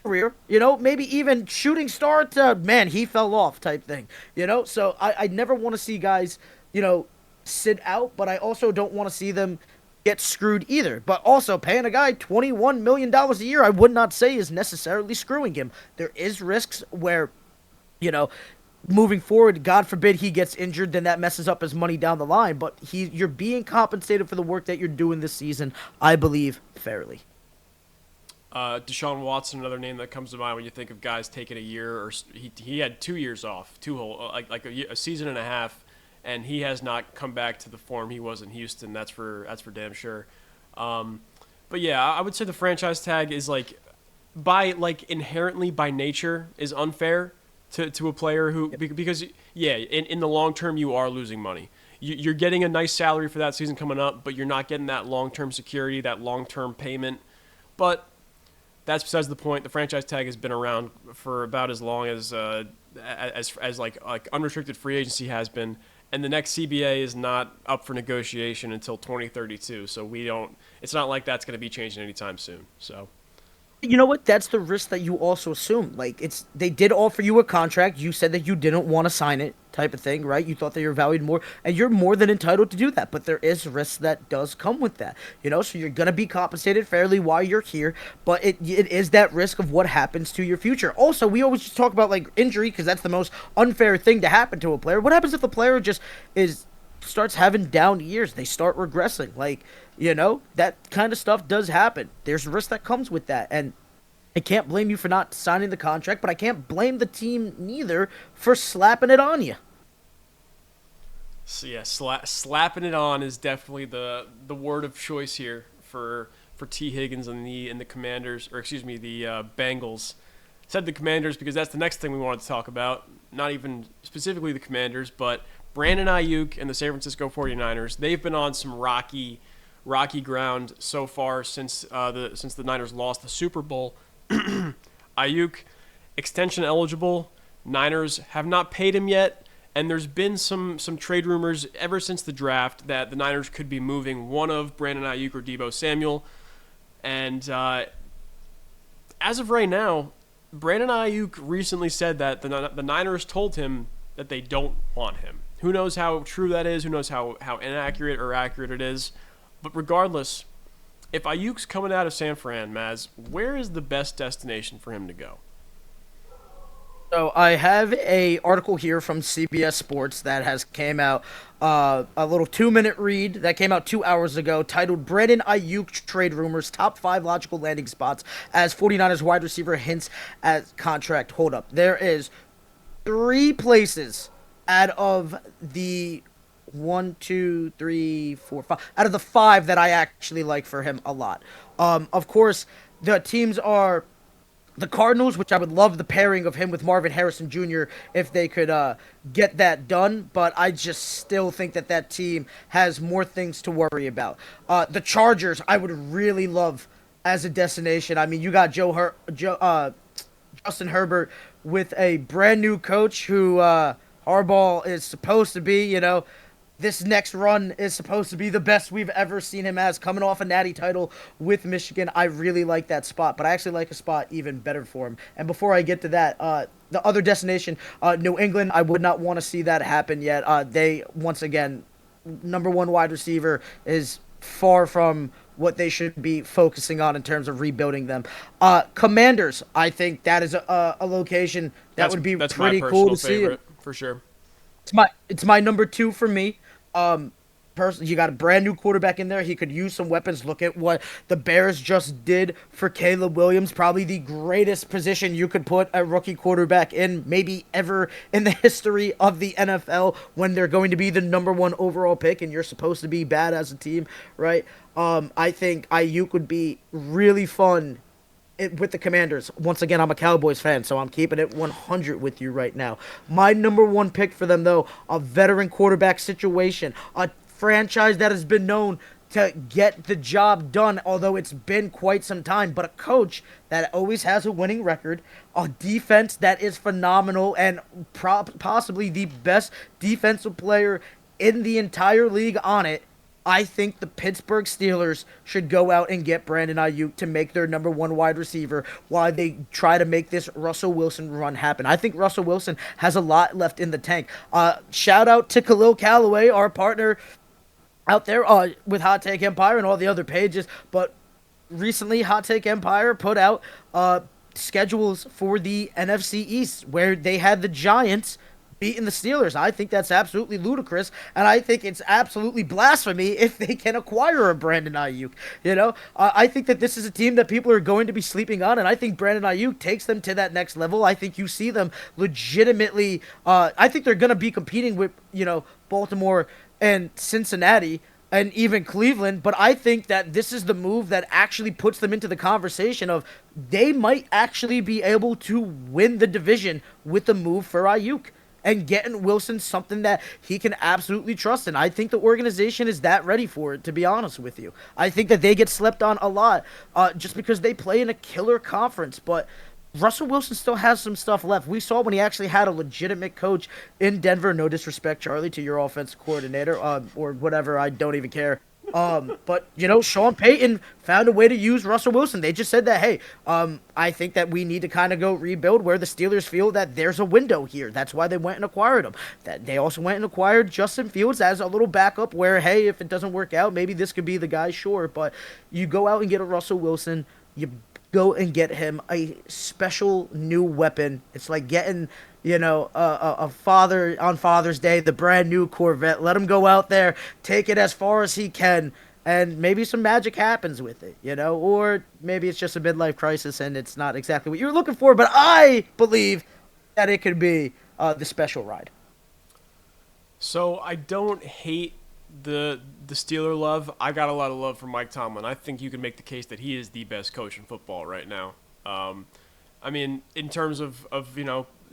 career, maybe even shooting star to, man, he fell off type thing, so I never want to see guys, sit out, but I also don't want to see them get screwed either. But also paying a guy $21 million a year, I would not say is necessarily screwing him. There is risks where, moving forward, God forbid he gets injured, then that messes up his money down the line, but you're being compensated for the work that you're doing this season, I believe, fairly. Deshaun Watson, another name that comes to mind when you think of guys taking a year, or he had 2 years off, a season and a half, and he has not come back to the form he was in Houston. That's for damn sure. But yeah, I would say the franchise tag is inherently by nature is unfair to a player who, because in the long term you are losing money. you're getting a nice salary for that season coming up, but you're not getting that long-term security, that long-term payment. But that's besides the point. The franchise tag has been around for about as long as like unrestricted free agency has been, and the next CBA is not up for negotiation until 2032. So we don't. It's not like that's going to be changing anytime soon. So. You know what? That's the risk that you also assume. Like, it's they did offer you a contract. You said that you didn't want to sign it, type of thing, right? You thought that you're valued more, and you're more than entitled to do that. But there is risk that does come with that, so you're gonna be compensated fairly while you're here, but it is that risk of what happens to your future. Also, we always just talk about like injury because that's the most unfair thing to happen to a player. What happens if the player just is starts having down years? They start regressing. Like, that kind of stuff does happen. There's risk that comes with that. And I can't blame you for not signing the contract, but I can't blame the team neither for slapping it on you. So yeah, slapping it on is definitely the word of choice here for T. Higgins and the Commanders, or excuse me, the Bengals. Said the Commanders because that's the next thing we wanted to talk about. Not even specifically the Commanders, but Brandon Ayuk and the San Francisco 49ers. They've been on some rocky ground so far since the Niners lost the Super Bowl. Ayuk, extension eligible. Niners have not paid him yet, and there's been some trade rumors ever since the draft that the Niners could be moving one of Brandon Ayuk or Deebo Samuel. And as of right now, Brandon Ayuk recently said that the Niners told him that they don't want him. Who knows how true that is? Who knows how inaccurate or accurate it is? But regardless, if Ayuk's coming out of San Fran, Mazz, where is the best destination for him to go? So I have a article here from CBS Sports that has came out, a little 2-minute read that came out 2 hours ago, titled "Brandon Ayuk Trade Rumors: Top 5 Logical Landing Spots as 49ers Wide Receiver Hints at Contract Holdup." There is 3 places out of the 1, 2, 3, 4, 5 out of the 5 that I actually like for him a lot. Of course, the teams are the Cardinals, which I would love the pairing of him with Marvin Harrison Jr. if they could get that done, but I just still think that team has more things to worry about. The Chargers, I would really love as a destination. I mean, you got Justin Herbert with a brand new coach who Harbaugh is supposed to be, this next run is supposed to be the best we've ever seen him as, coming off a natty title with Michigan. I really like that spot, but I actually like a spot even better for him. And before I get to that, the other destination, New England, I would not want to see that happen yet. They, once again, number 1 wide receiver is far from what they should be focusing on in terms of rebuilding them. Commanders, I think that is a location that would be pretty cool to see. For sure. It's my number 2 for me. You got a brand new quarterback in there. He could use some weapons. Look at what the Bears just did for Caleb Williams. Probably the greatest position you could put a rookie quarterback in, maybe ever in the history of the NFL, when they're going to be the number 1 overall pick and you're supposed to be bad as a team, right? I think Ayuk would be really fun with the Commanders. Once again, I'm a Cowboys fan, so I'm keeping it 100 with you right now. My number 1 pick for them, though, a veteran quarterback situation, a franchise that has been known to get the job done, although it's been quite some time, but a coach that always has a winning record, a defense that is phenomenal, and possibly the best defensive player in the entire league on it. I think the Pittsburgh Steelers should go out and get Brandon Ayuk to make their number 1 wide receiver while they try to make this Russell Wilson run happen. I think Russell Wilson has a lot left in the tank. Shout out to Khalil Callaway, our partner out there with Hot Take Empire and all the other pages. But recently, Hot Take Empire put out schedules for the NFC East where they had the Giants beating the Steelers. I think that's absolutely ludicrous, and I think it's absolutely blasphemy if they can acquire a Brandon Ayuk. I think that this is a team that people are going to be sleeping on, and I think Brandon Ayuk takes them to that next level. I think you see them legitimately. I think they're going to be competing with Baltimore and Cincinnati and even Cleveland, but I think that this is the move that actually puts them into the conversation of they might actually be able to win the division with the move for Ayuk. And getting Wilson something that he can absolutely trust in. I think the organization is that ready for it, to be honest with you. I think that they get slept on a lot just because they play in a killer conference. But Russell Wilson still has some stuff left. We saw when he actually had a legitimate coach in Denver. No disrespect, Charlie, to your offensive coordinator or whatever. I don't even care. But Sean Payton found a way to use Russell Wilson. They just said that, hey, I think that we need to kind of go rebuild where the Steelers feel that there's a window here. That's why they went and acquired him. That they also went and acquired Justin Fields as a little backup where, hey, if it doesn't work out, maybe this could be the guy, sure. But you go out and get a Russell Wilson, you go and get him a special new weapon. It's like getting a father on Father's Day, the brand new Corvette. Let him go out there, take it as far as he can, and maybe some magic happens with it, or maybe it's just a midlife crisis and it's not exactly what you're looking for, but I believe that it could be the special ride. So I don't hate the Steeler love. I got a lot of love for Mike Tomlin. I think you can make the case that he is the best coach in football right now. I mean, in terms of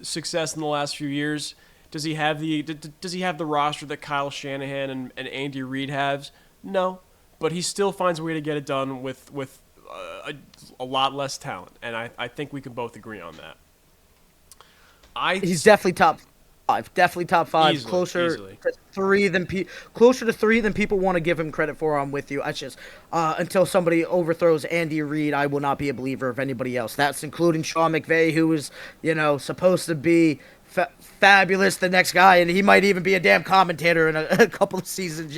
success in the last few years, does he have the roster that Kyle Shanahan and Andy Reid has? No, but he still finds a way to get it done with a lot less talent, and I think we can both agree on that. He's definitely top five. Definitely top five. Easily. To three than people want to give him credit for. I'm with you. I just until somebody overthrows Andy Reid, I will not be a believer of anybody else. That's including Sean McVay, who is supposed to be fabulous, the next guy, and he might even be a damn commentator in a couple of seasons.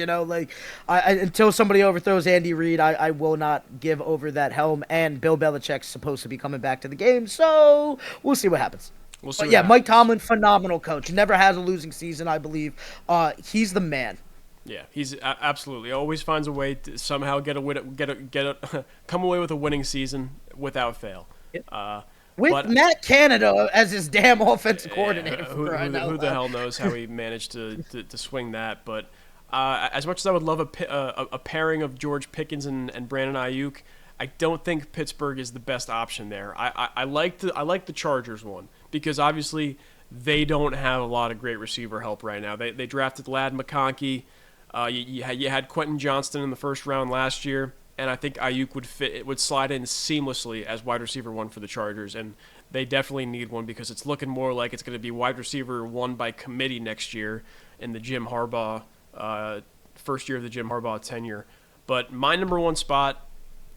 Until somebody overthrows Andy Reid, I will not give over that helm. And Bill Belichick's supposed to be coming back to the game, so we'll see what happens. But yeah, Mike Tomlin, phenomenal coach. Never has a losing season, I believe. He's the man. Yeah, he's absolutely always finds a way to somehow come away with a winning season without fail. With Matt Canada as his damn offensive coordinator. Who the hell knows how he managed to swing that? But as much as I would love a pairing of George Pickens and Brandon Ayuk, I don't think Pittsburgh is the best option there. I like the Chargers one because obviously they don't have a lot of great receiver help right now. They drafted Ladd McConkey. You had Quentin Johnston in the first round last year, and I think Ayuk would slide in seamlessly as wide receiver one for the Chargers, and they definitely need one because it's looking more like it's going to be wide receiver one by committee next year in the Jim Harbaugh first year of the Jim Harbaugh tenure. But my number one spot,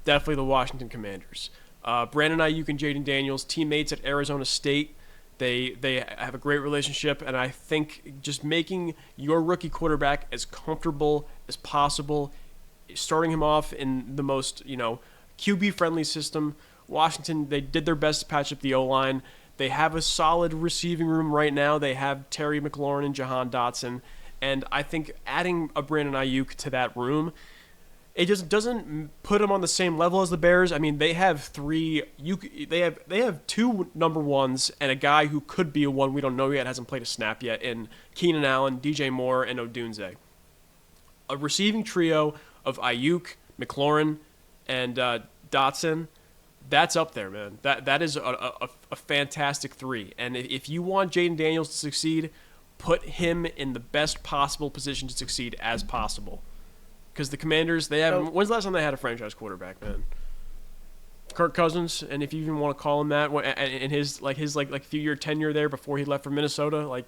definitely the Washington Commanders. Brandon Ayuk and Jaden Daniels, teammates at Arizona State. They have a great relationship, and I think just making your rookie quarterback as comfortable as possible, starting him off in the most QB-friendly system. Washington, they did their best to patch up the O-line. They have a solid receiving room right now. They have Terry McLaurin and Jahan Dotson, and I think adding a Brandon Ayuk to that room, it just doesn't put them on the same level as the Bears. I mean, they have they have two number ones and a guy who could be a one we don't know yet, hasn't played a snap yet, in Keenan Allen, DJ Moore, and Odunze. A receiving trio of Ayuk, McLaurin, and Dotson, that's up there, man. That is a fantastic three. And if you want Jaden Daniels to succeed, put him in the best possible position to succeed as possible. Because the Commanders, when's the last time they had a franchise quarterback, man? Kirk Cousins, and if you even want to call him that, in his few-year tenure there before he left for Minnesota, I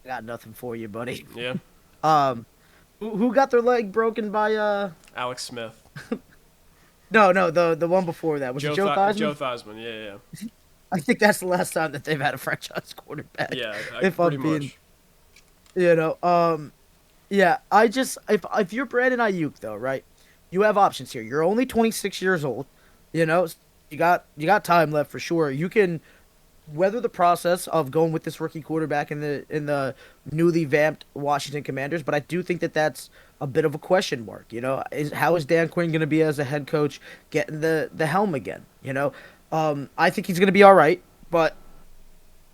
got nothing for you, buddy. Yeah. Who got their leg broken by Alex Smith. No, the one before that was Joe Theismann. Joe Theismann, yeah. I think that's the last time that they've had a franchise quarterback. Yeah, pretty much. Yeah, if you're Brandon Ayuk though, right? You have options here. You're only 26 years old. You got time left for sure. You can weather the process of going with this rookie quarterback in the newly vamped Washington Commanders, but I do think that that's a bit of a question mark. How is Dan Quinn going to be as a head coach getting the helm again? I think he's going to be all right, but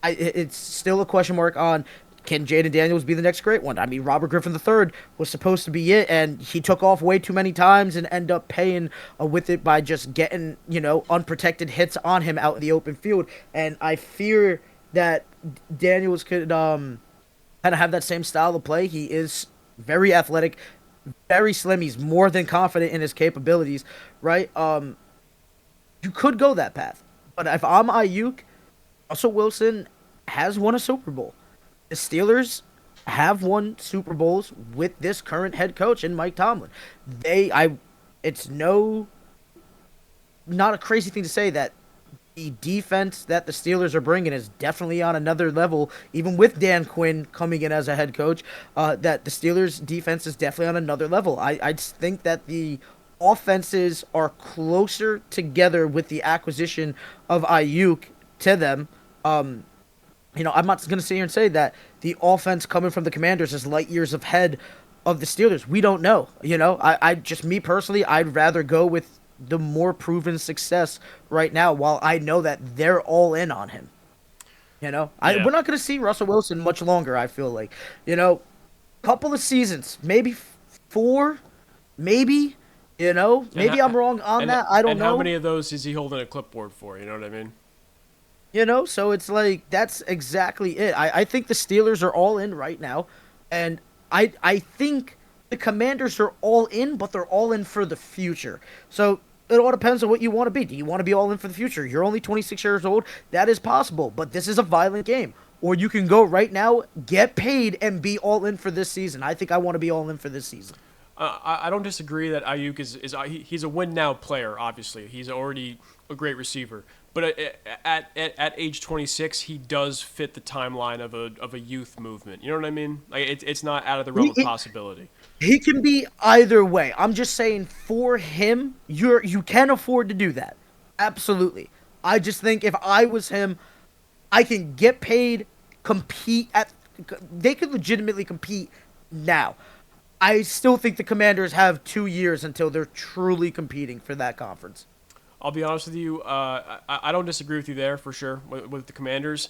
it's still a question mark on can Jaden Daniels be the next great one? I mean, Robert Griffin III was supposed to be it, and he took off way too many times and end up paying with it by just getting, unprotected hits on him out in the open field. And I fear that Daniels could kind of have that same style of play. He is very athletic, very slim. He's more than confident in his capabilities, right? You could go that path. But if I'm Ayuk, Russell Wilson has won a Super Bowl. The Steelers have won Super Bowls with this current head coach and Mike Tomlin. It's not a crazy thing to say that the defense that the Steelers are bringing is definitely on another level, even with Dan Quinn coming in as a head coach, that the Steelers defense is definitely on another level. I think that the offenses are closer together with the acquisition of Ayuk to them. I'm not going to sit here and say that the offense coming from the Commanders is light years ahead of the Steelers. We don't know. Me personally, I'd rather go with the more proven success right now while I know that they're all in on him. We're not going to see Russell Wilson much longer, I feel like. Couple of seasons, maybe 4, maybe, maybe I'm wrong on that. I don't know. And how many of those is he holding a clipboard for? You know what I mean? So it's like, that's exactly it. I think the Steelers are all in right now, and I think the Commanders are all in, but they're all in for the future. So it all depends on what you want to be. Do you want to be all in for the future? You're only 26 years old. That is possible, but this is a violent game. Or you can go right now, get paid, and be all in for this season. I think I want to be all in for this season. I don't disagree that Ayuk he's a win-now player, obviously. He's already a great receiver. But at age 26, he does fit the timeline of a youth movement. You know what I mean? Like it's not out of the realm of possibility. He can be either way. I'm just saying, for him, you can afford to do that. Absolutely. I just think if I was him, I can get paid, they could legitimately compete now. I still think the Commanders have 2 years until they're truly competing for that conference. I'll be honest with you. I don't disagree with you there for sure with the Commanders.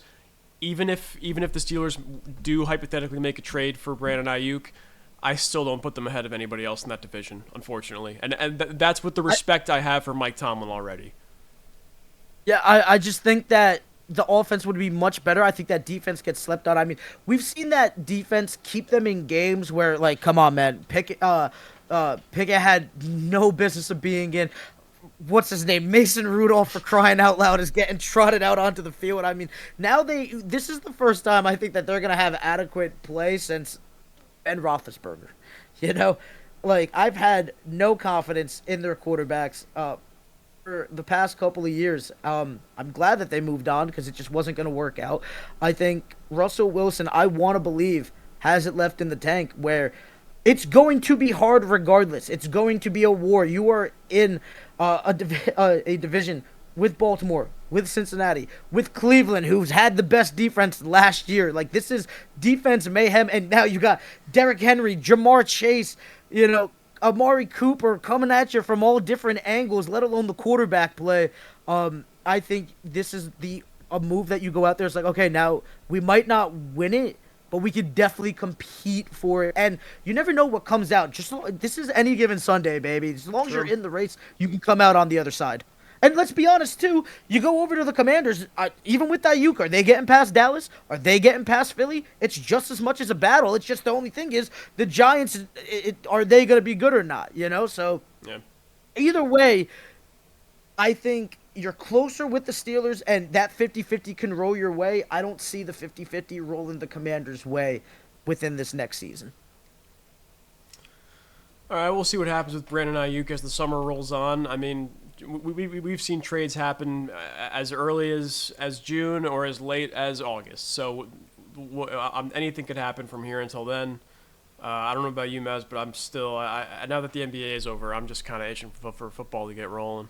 Even if the Steelers do hypothetically make a trade for Brandon Ayuk, I still don't put them ahead of anybody else in that division, unfortunately. And that's with the respect I have for Mike Tomlin already. Yeah, I just think that the offense would be much better. I think that defense gets slept on. I mean, we've seen that defense keep them in games where, like, come on, man, Pickett had no business of being in. What's his name? Mason Rudolph, for crying out loud, is getting trotted out onto the field. I mean, this is the first time I think that they're going to have adequate play since Ben Roethlisberger. Like, I've had no confidence in their quarterbacks for the past couple of years. I'm glad that they moved on because it just wasn't going to work out. I think Russell Wilson, I want to believe, has it left in the tank where it's going to be hard regardless. It's going to be a war. You are in a division with Baltimore, with Cincinnati, with Cleveland, who's had the best defense last year. Like, this is defense mayhem, and now you got Derrick Henry, Jamar Chase, Amari Cooper coming at you from all different angles, let alone the quarterback play. I think this is a move that you go out there. It's like, okay, now we might not win it, but we could definitely compete for it. And you never know what comes out. This is any given Sunday, baby. As long as you're in the race, you can come out on the other side. And let's be honest, too. You go over to the Commanders, even with Ayuk, are they getting past Dallas? Are they getting past Philly? It's just as much as a battle. It's just the only thing is the Giants, are they going to be good or not? So yeah. Either way, I think you're closer with the Steelers, and that 50-50 can roll your way. I don't see the 50-50 rolling the Commanders' way within this next season. All right, we'll see what happens with Brandon Ayuk as the summer rolls on. I mean, we've seen trades happen as early as June or as late as August. So anything could happen from here until then. I don't know about you, Mazz, but I'm still now that the NBA is over, I'm just kind of itching for football to get rolling.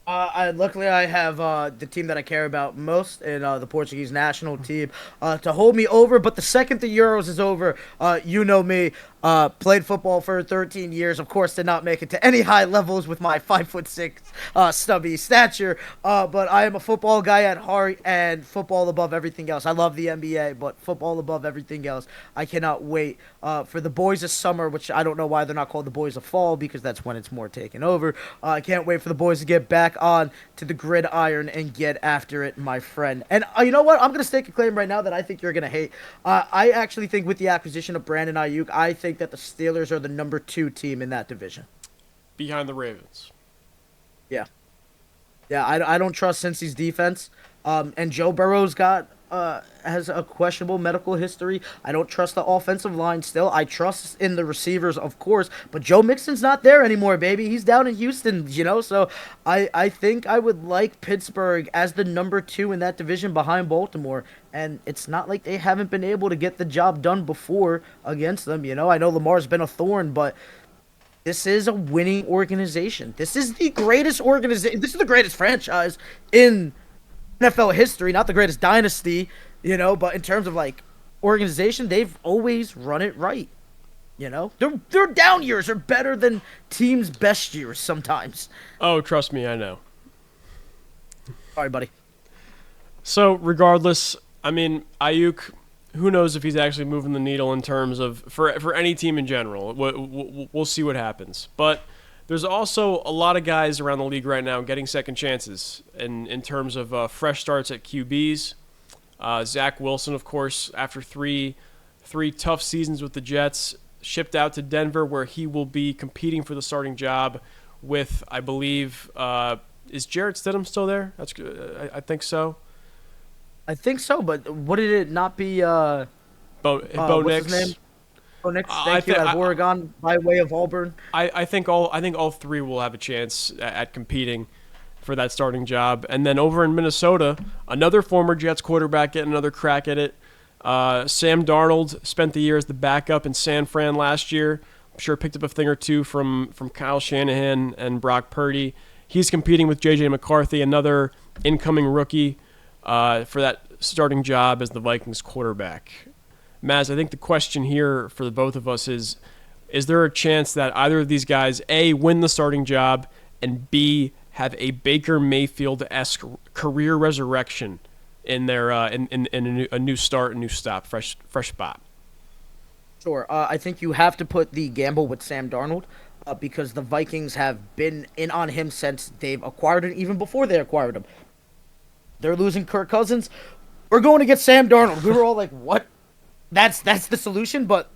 Luckily, I have the team that I care about most in the Portuguese national team to hold me over. But the second the Euros is over, you know me, Played football for 13 years. Of course, did not make it to any high levels with my 5'6" stubby stature. But I am a football guy at heart, and football above everything else. I love the NBA, but football above everything else. I cannot wait for the boys of summer, which I don't know why they're not called the boys of fall, because that's when it's more taken over. I can't wait for the boys to get back on to the gridiron and get after it, my friend. And you know what? I'm going to stake a claim right now that I think you're going to hate. I actually think with the acquisition of Brandon Ayuk, I think that the Steelers are the number 2 team in that division. Behind the Ravens. Yeah. Yeah, I don't trust Cincy's defense. And Joe Burrow's has a questionable medical history. I don't trust the offensive line still. I trust in the receivers, of course, but Joe Mixon's not there anymore, baby. He's down in Houston, so I think I would like Pittsburgh as the number 2 in that division behind Baltimore, and it's not like they haven't been able to get the job done before against them, I know Lamar's been a thorn, but this is a winning organization. This is the greatest organization. This is the greatest franchise in NFL history, not the greatest dynasty, but in terms of organization, they've always run it right. Their down years are better than teams' best years sometimes. Oh, trust me, I know. Sorry, buddy. So regardless, I mean, Ayuk, who knows if he's actually moving the needle in terms of for any team in general. We'll see what happens, but there's also a lot of guys around the league right now getting second chances in terms of fresh starts at QBs. Zach Wilson, of course, after three tough seasons with the Jets, shipped out to Denver, where he will be competing for the starting job with, I believe, is Jarrett Stidham still there? That's I think so. I think so, but what did it not be? Bo what's Nix. His name? Bo Nix, thank you, out of Oregon by way of Auburn. I think all three will have a chance at competing for that starting job. And then over in Minnesota, another former Jets quarterback getting another crack at it. Sam Darnold spent the year as the backup in San Fran last year. I'm sure picked up a thing or two from Kyle Shanahan and Brock Purdy. He's competing with J.J. McCarthy, another incoming rookie, for that starting job as the Vikings quarterback. Mazz, I think the question here for the both of us is there a chance that either of these guys, A, win the starting job, and B, have a Baker Mayfield-esque career resurrection in their in a new start, a new stop, fresh spot? Sure. I think you have to put the gamble with Sam Darnold because the Vikings have been in on him since they've acquired him, even before they acquired him. They're losing Kirk Cousins. We're going to get Sam Darnold. We were all like, what? That's the solution, but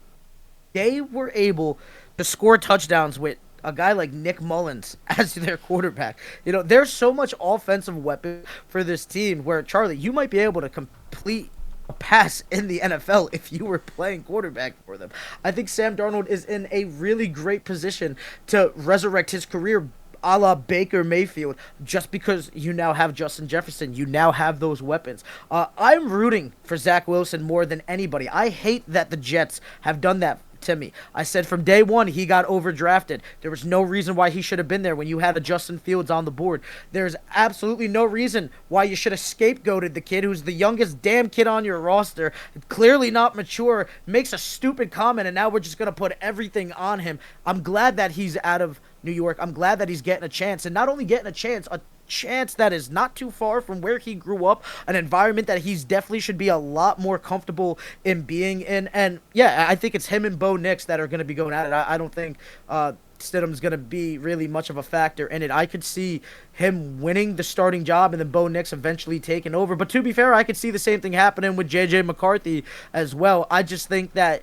they were able to score touchdowns with a guy like Nick Mullins as their quarterback. There's so much offensive weapon for this team where, Charlie, you might be able to complete a pass in the NFL if you were playing quarterback for them. I think Sam Darnold is in a really great position to resurrect his career a la Baker Mayfield, just because you now have Justin Jefferson. You now have those weapons. I'm rooting for Zach Wilson more than anybody. I hate that the Jets have done that to me. I said from day one he got overdrafted. There was no reason why he should have been there when you had a Justin Fields on the board. There's absolutely no reason why you should have scapegoated the kid who's the youngest damn kid on your roster, clearly not mature, makes a stupid comment, and now we're just going to put everything on him. I'm glad that he's out of New York. I'm glad that he's getting a chance, and not only getting a chance that is not too far from where he grew up, an environment that he's definitely should be a lot more comfortable in being in. And yeah, I think it's him and Bo Nix that are going to be going at it. I don't think Stidham's going to be really much of a factor in it. I could see him winning the starting job and then Bo Nix eventually taking over. But to be fair, I could see the same thing happening with J.J. McCarthy as well. I just think that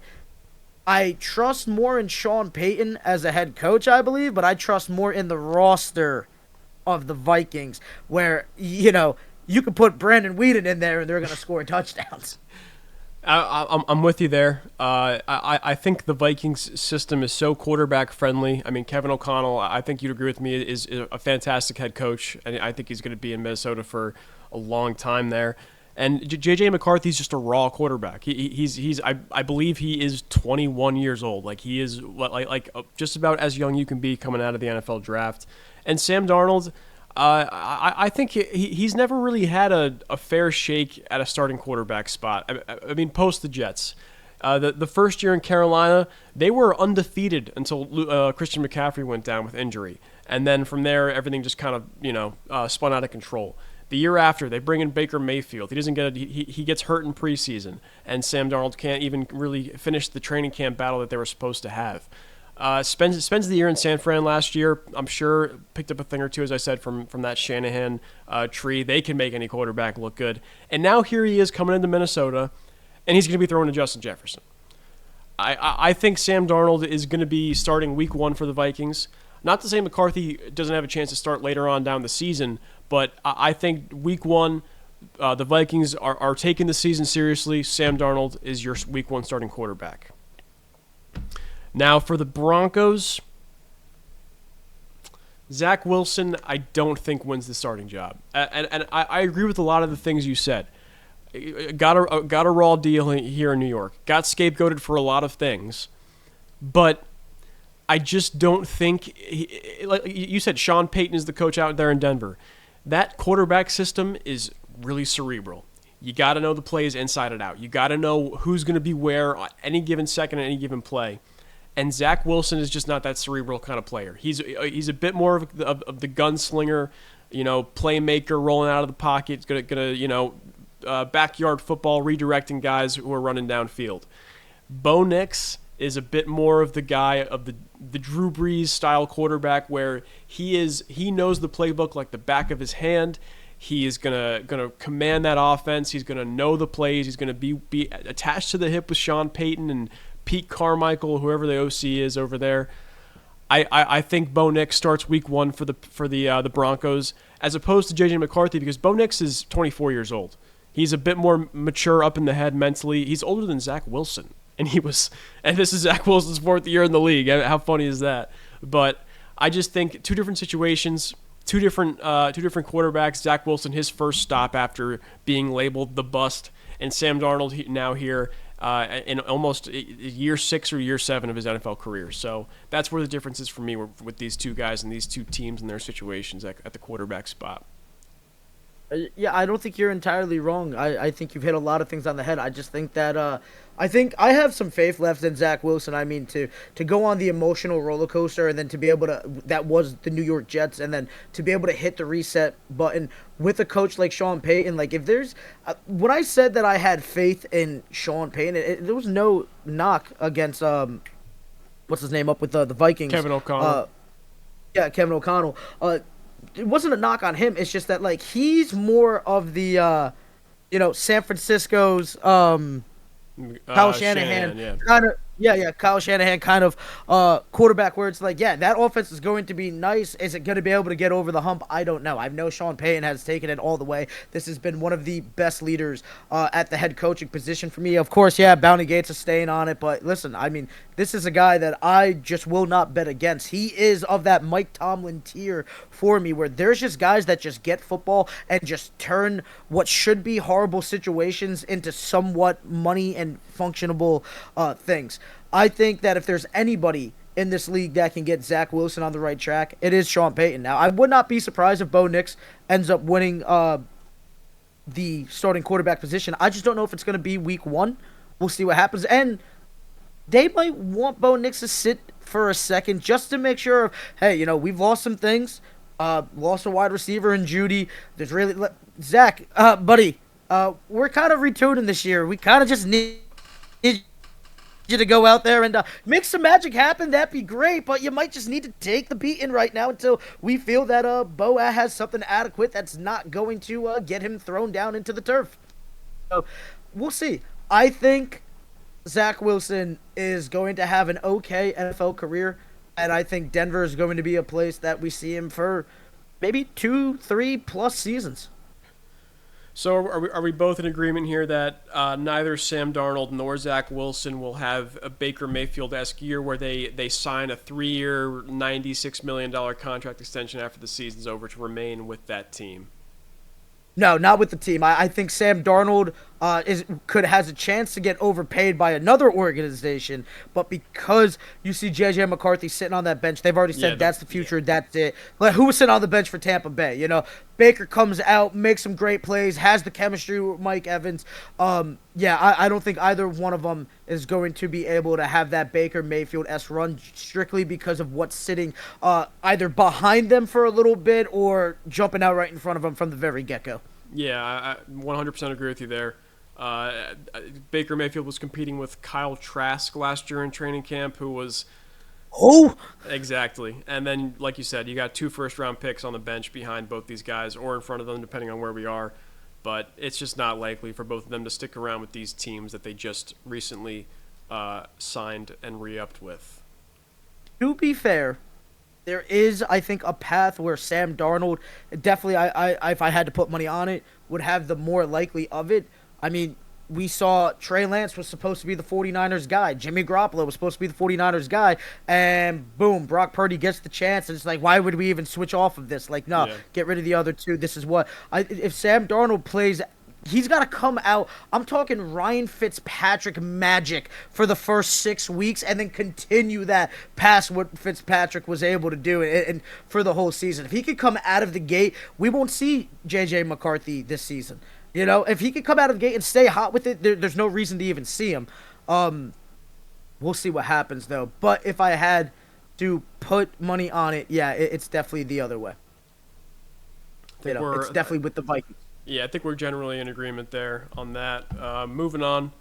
I trust more in Sean Payton as a head coach, I believe, but I trust more in the roster of the Vikings, where, you could put Brandon Weeden in there and they're going to score touchdowns. I'm with you there. I think the Vikings system is so quarterback friendly. I mean, Kevin O'Connell, I think you'd agree with me, is a fantastic head coach, and I think he's going to be in Minnesota for a long time there. And J.J. McCarthy's just a raw quarterback. I believe he is 21 years old. Like, he is like just about as young you can be coming out of the NFL draft. And Sam Darnold, I think he's never really had a fair shake at a starting quarterback spot. I mean, post the Jets. The first year in Carolina, they were undefeated until Christian McCaffrey went down with injury, and then from there everything just kind of spun out of control. The year after, they bring in Baker Mayfield. He doesn't get he gets hurt in preseason, and Sam Darnold can't even really finish the training camp battle that they were supposed to have. Spends the year in San Fran last year. I'm sure picked up a thing or two, as I said, from that Shanahan tree. They can make any quarterback look good. And now here he is coming into Minnesota, and he's going to be throwing to Justin Jefferson. I think Sam Darnold is going to be starting week 1 for the Vikings. Not to say McCarthy doesn't have a chance to start later on down the season, but I think week 1, the Vikings are taking the season seriously. Sam Darnold is your week 1 starting quarterback. Now for the Broncos, Zach Wilson, I don't think wins the starting job. And I agree with a lot of the things you said. Got a raw deal here in New York. Got scapegoated for a lot of things. But I just don't think, like you said, Sean Payton is the coach out there in Denver. That quarterback system is really cerebral. You got to know the plays inside and out. You got to know who's going to be where on any given second, any given play. And Zach Wilson is just not that cerebral kind of player. He's a bit more of the gunslinger, playmaker, rolling out of the pocket, gonna backyard football, redirecting guys who are running downfield. Bo Nix is a bit more of the guy of the Drew Brees style quarterback, where he knows the playbook like the back of his hand. He is gonna command that offense. He's gonna know the plays. He's gonna be attached to the hip with Sean Payton and Pete Carmichael, whoever the OC is over there. I think Bo Nix starts week 1 for the Broncos, as opposed to JJ McCarthy, because Bo Nix is 24 years old. He's a bit more mature up in the head mentally. He's older than Zach Wilson, and this is Zach Wilson's 4th year in the league. How funny is that? But I just think two different situations, two different quarterbacks. Zach Wilson, his first stop after being labeled the bust, and Sam Darnold now here. In almost year 6 or year 7 of his NFL career. So that's where the difference is for me with these two guys and these two teams and their situations at the quarterback spot. Yeah, I don't think you're entirely wrong. I think you've hit a lot of things on the head. I just think that I think I have some faith left in Zach Wilson. I mean, to go on the emotional roller coaster and then to be able to, that was the New York Jets, and then to be able to hit the reset button with a coach like Sean Payton. Like, if there's when I said that I had faith in Sean Payton, there was no knock against what's his name up with the Vikings, Kevin O'Connell. Yeah, Kevin O'Connell. It wasn't a knock on him. It's just that, like, he's more of the San Francisco's Kyle Shanahan kind of. Yeah, Kyle Shanahan kind of quarterback, where it's like, yeah, that offense is going to be nice. Is it going to be able to get over the hump? I don't know. I know Sean Payton has taken it all the way. This has been one of the best leaders at the head coaching position for me. Of course, yeah, Bounty Gates is staying on it, but listen, I mean, this is a guy that I just will not bet against. He is of that Mike Tomlin tier for me, where there's just guys that just get football and just turn what should be horrible situations into somewhat money and functionable things. I think that if there's anybody in this league that can get Zach Wilson on the right track, it is Sean Payton. Now, I would not be surprised if Bo Nix ends up winning the starting quarterback position. I just don't know if it's going to be week 1. We'll see what happens. And they might want Bo Nix to sit for a second just to make sure of, hey, we've lost some things. Lost a wide receiver in Judy. There's really Zach, buddy. We're kind of retooling this year. We kind of just need you to go out there and make some magic happen. That'd be great, but you might just need to take the beating right now until we feel that Bo has something adequate that's not going to get him thrown down into the turf. So we'll see. I think Zach Wilson is going to have an okay NFL career, and I think Denver is going to be a place that we see him for maybe 2-3+ seasons. So are we both in agreement here that neither Sam Darnold nor Zach Wilson will have a Baker Mayfield-esque year where they sign a 3-year, $96 million contract extension after the season's over to remain with that team? No, not with the team. I think Sam Darnold has a chance to get overpaid by another organization, but because you see JJ McCarthy sitting on that bench, they've already Yeah, said that's the future, that's it. Like, who was sitting on the bench for Tampa Bay? Baker comes out, makes some great plays, has the chemistry with Mike Evans. Yeah, I don't think either one of them is going to be able to have that Baker Mayfield-esque run strictly because of what's sitting either behind them for a little bit or jumping out right in front of them from the very get-go. Yeah, I 100% agree with you there. Baker Mayfield was competing with Kyle Trask last year in training camp, who was Oh, exactly. And then, like you said, you got 2 first-round picks on the bench behind both these guys, or in front of them, depending on where we are. But it's just not likely for both of them to stick around with these teams that they just recently signed and re-upped with. to be fair, there is, I think, a path where Sam Darnold definitely, if I had to put money on it, would have the more likely of it. I mean, we saw Trey Lance was supposed to be the 49ers guy. Jimmy Garoppolo was supposed to be the 49ers guy. And boom, Brock Purdy gets the chance. And it's like, why would we even switch off of this? Like, no, Yeah. get rid of the other two. This is what if Sam Darnold plays, he's got to come out. I'm talking Ryan Fitzpatrick magic for the first 6 weeks and then continue that past what Fitzpatrick was able to do and for the whole season. If he could come out of the gate, we won't see J.J. McCarthy this season. If he could come out of the gate and stay hot with it, there's no reason to even see him. We'll see what happens, though. But if I had to put money on it, yeah, it's definitely the other way. It's definitely with the Vikings. Yeah, I think we're generally in agreement there on that. Moving on,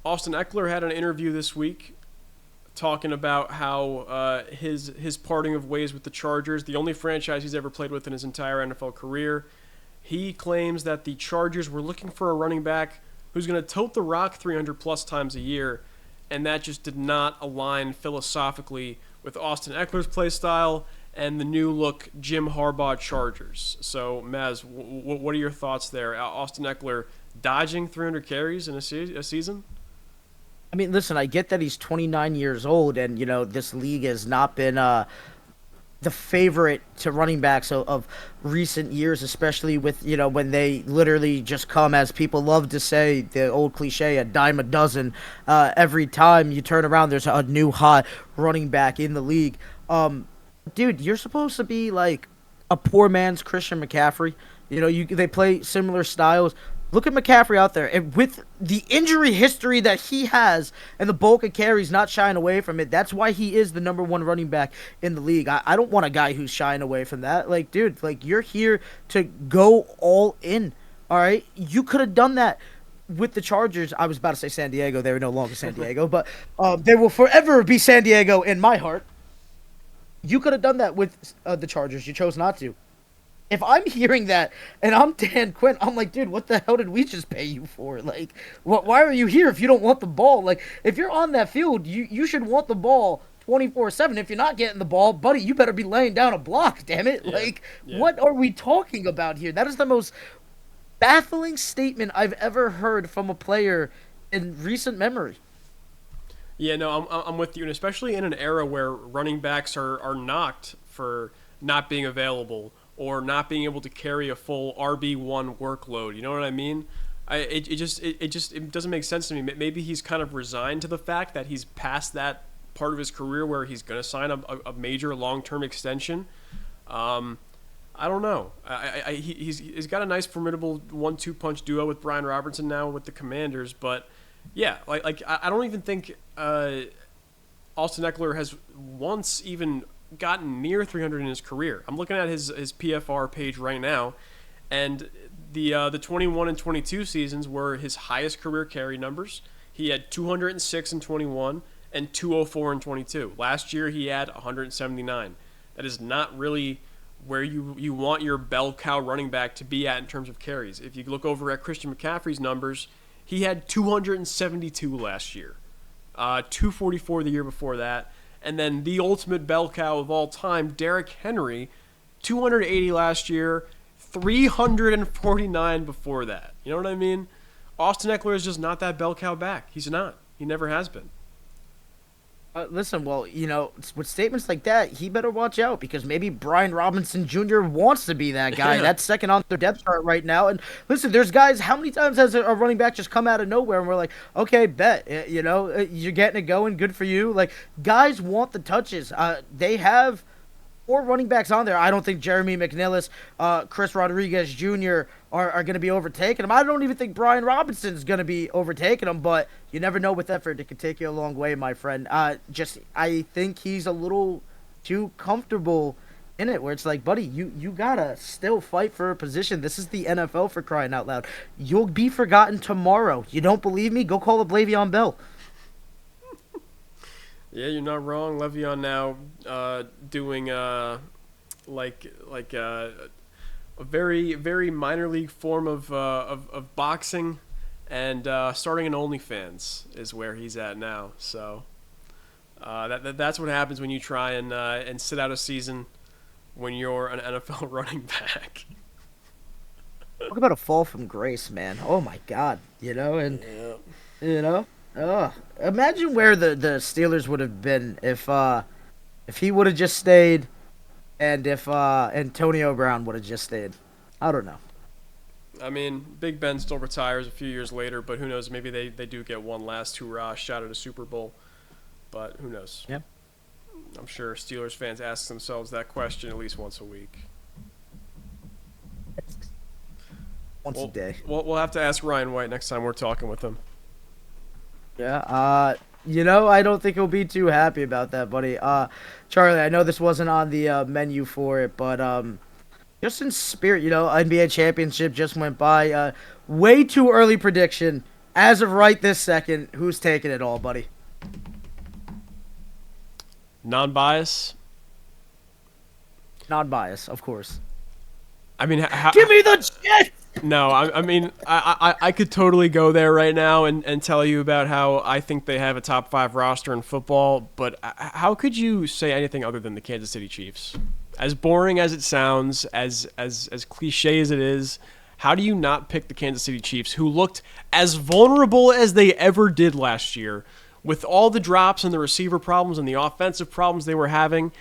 Austin Eckler had an interview this week talking about how his parting of ways with the Chargers, the only franchise he's ever played with in his entire NFL career. He claims that the Chargers were looking for a running back who's going to tote the rock 300-plus times a year, and that just did not align philosophically with Austin Eckler's play style and the new-look Jim Harbaugh Chargers. So, Mazz, what are your thoughts there? Austin Eckler dodging 300 carries in a season? I mean, listen, I get that he's 29 years old, and, this league has not been the favorite to running backs of recent years, especially with, when they literally just come, as people love to say, the old cliche, a dime a dozen. Every time you turn around, there's a new hot running back in the league. Dude, you're supposed to be like a poor man's Christian McCaffrey. They play similar styles. Look at McCaffrey out there, and with the injury history that he has and the bulk of carries not shying away from it, that's why he is the number 1 running back in the league. I don't want a guy who's shying away from that. Like, dude, you're here to go all in, all right? You could have done that with the Chargers. I was about to say San Diego. They were no longer San Diego, but they will forever be San Diego in my heart. You could have done that with the Chargers. You chose not to. If I'm hearing that and I'm Dan Quinn, I'm like, dude, what the hell did we just pay you for? Like, why are you here if you don't want the ball? Like, if you're on that field, you should want the ball 24/7. If you're not getting the ball, buddy, you better be laying down a block, damn it. Yeah. What are we talking about here? That is the most baffling statement I've ever heard from a player in recent memory. Yeah, no, I'm with you, and especially in an era where running backs are knocked for not being available or not being able to carry a full RB1 workload. You know what I mean? It doesn't make sense to me. Maybe he's kind of resigned to the fact that he's past that part of his career where he's going to sign a major long-term extension. I don't know. He's got a nice formidable 1-2 punch duo with Brian Robertson now with the Commanders, but yeah, I don't even think Austin Eckler has once even gotten near 300 in his career. I'm looking at his PFR page right now, and the 21 and 22 seasons were his highest career carry numbers. He had 206 in 21 and 204 in 22. Last year he had 179. That is not really where you want your bell cow running back to be at in terms of carries. If you look over at Christian McCaffrey's numbers, he had 272 last year, 244 the year before that. And then the ultimate bell cow of all time, Derrick Henry, 280 last year, 349 before that. You know what I mean? Austin Eckler is just not that bell cow back. He's not. He never has been. Listen, well, with statements like that, he better watch out because maybe Brian Robinson Jr. wants to be that guy. Yeah. That's second on their depth chart right now. And listen, there's guys. How many times has a running back just come out of nowhere and we're like, okay, bet, you're getting it going. Good for you. Like guys want the touches. They have four running backs on there. I don't think Jeremy McNillis, Chris Rodriguez Jr. are going to be overtaking him. I don't even think Brian Robinson is going to be overtaking him, but you never know with effort. It could take you a long way, my friend. I think he's a little too comfortable in it where it's like, buddy, you got to still fight for a position. This is the NFL for crying out loud. You'll be forgotten tomorrow. You don't believe me? Go call up Le'Veon Bell. Yeah, you're not wrong. Le'Veon now doing a very very minor league form of boxing, and starting an OnlyFans is where he's at now. So that's what happens when you try and sit out a season when you're an NFL running back. Talk about a fall from grace, man. Oh my God, and Yeah. you know, imagine where the Steelers would have been if he would have just stayed, and if Antonio Brown would have just stayed. I don't know. I mean, Big Ben still retires a few years later, but who knows? Maybe they do get one last hurrah shot at a Super Bowl, but who knows? Yeah. I'm sure Steelers fans ask themselves that question at least once a week. Once a day. We'll have to ask Ryan White next time we're talking with him. Yeah. I don't think he'll be too happy about that, buddy. Charlie, I know this wasn't on the menu for it, but just in spirit, NBA championship just went by. Way too early prediction. As of right this second, who's taking it all, buddy? Non-bias. Non-bias, of course. I mean, Give me the Jets! No, I mean, I could totally go there right now and tell you about how I think they have a top 5 roster in football, but how could you say anything other than the Kansas City Chiefs? As boring as it sounds, as cliche as it is, how do you not pick the Kansas City Chiefs, who looked as vulnerable as they ever did last year, with all the drops and the receiver problems and the offensive problems they were having?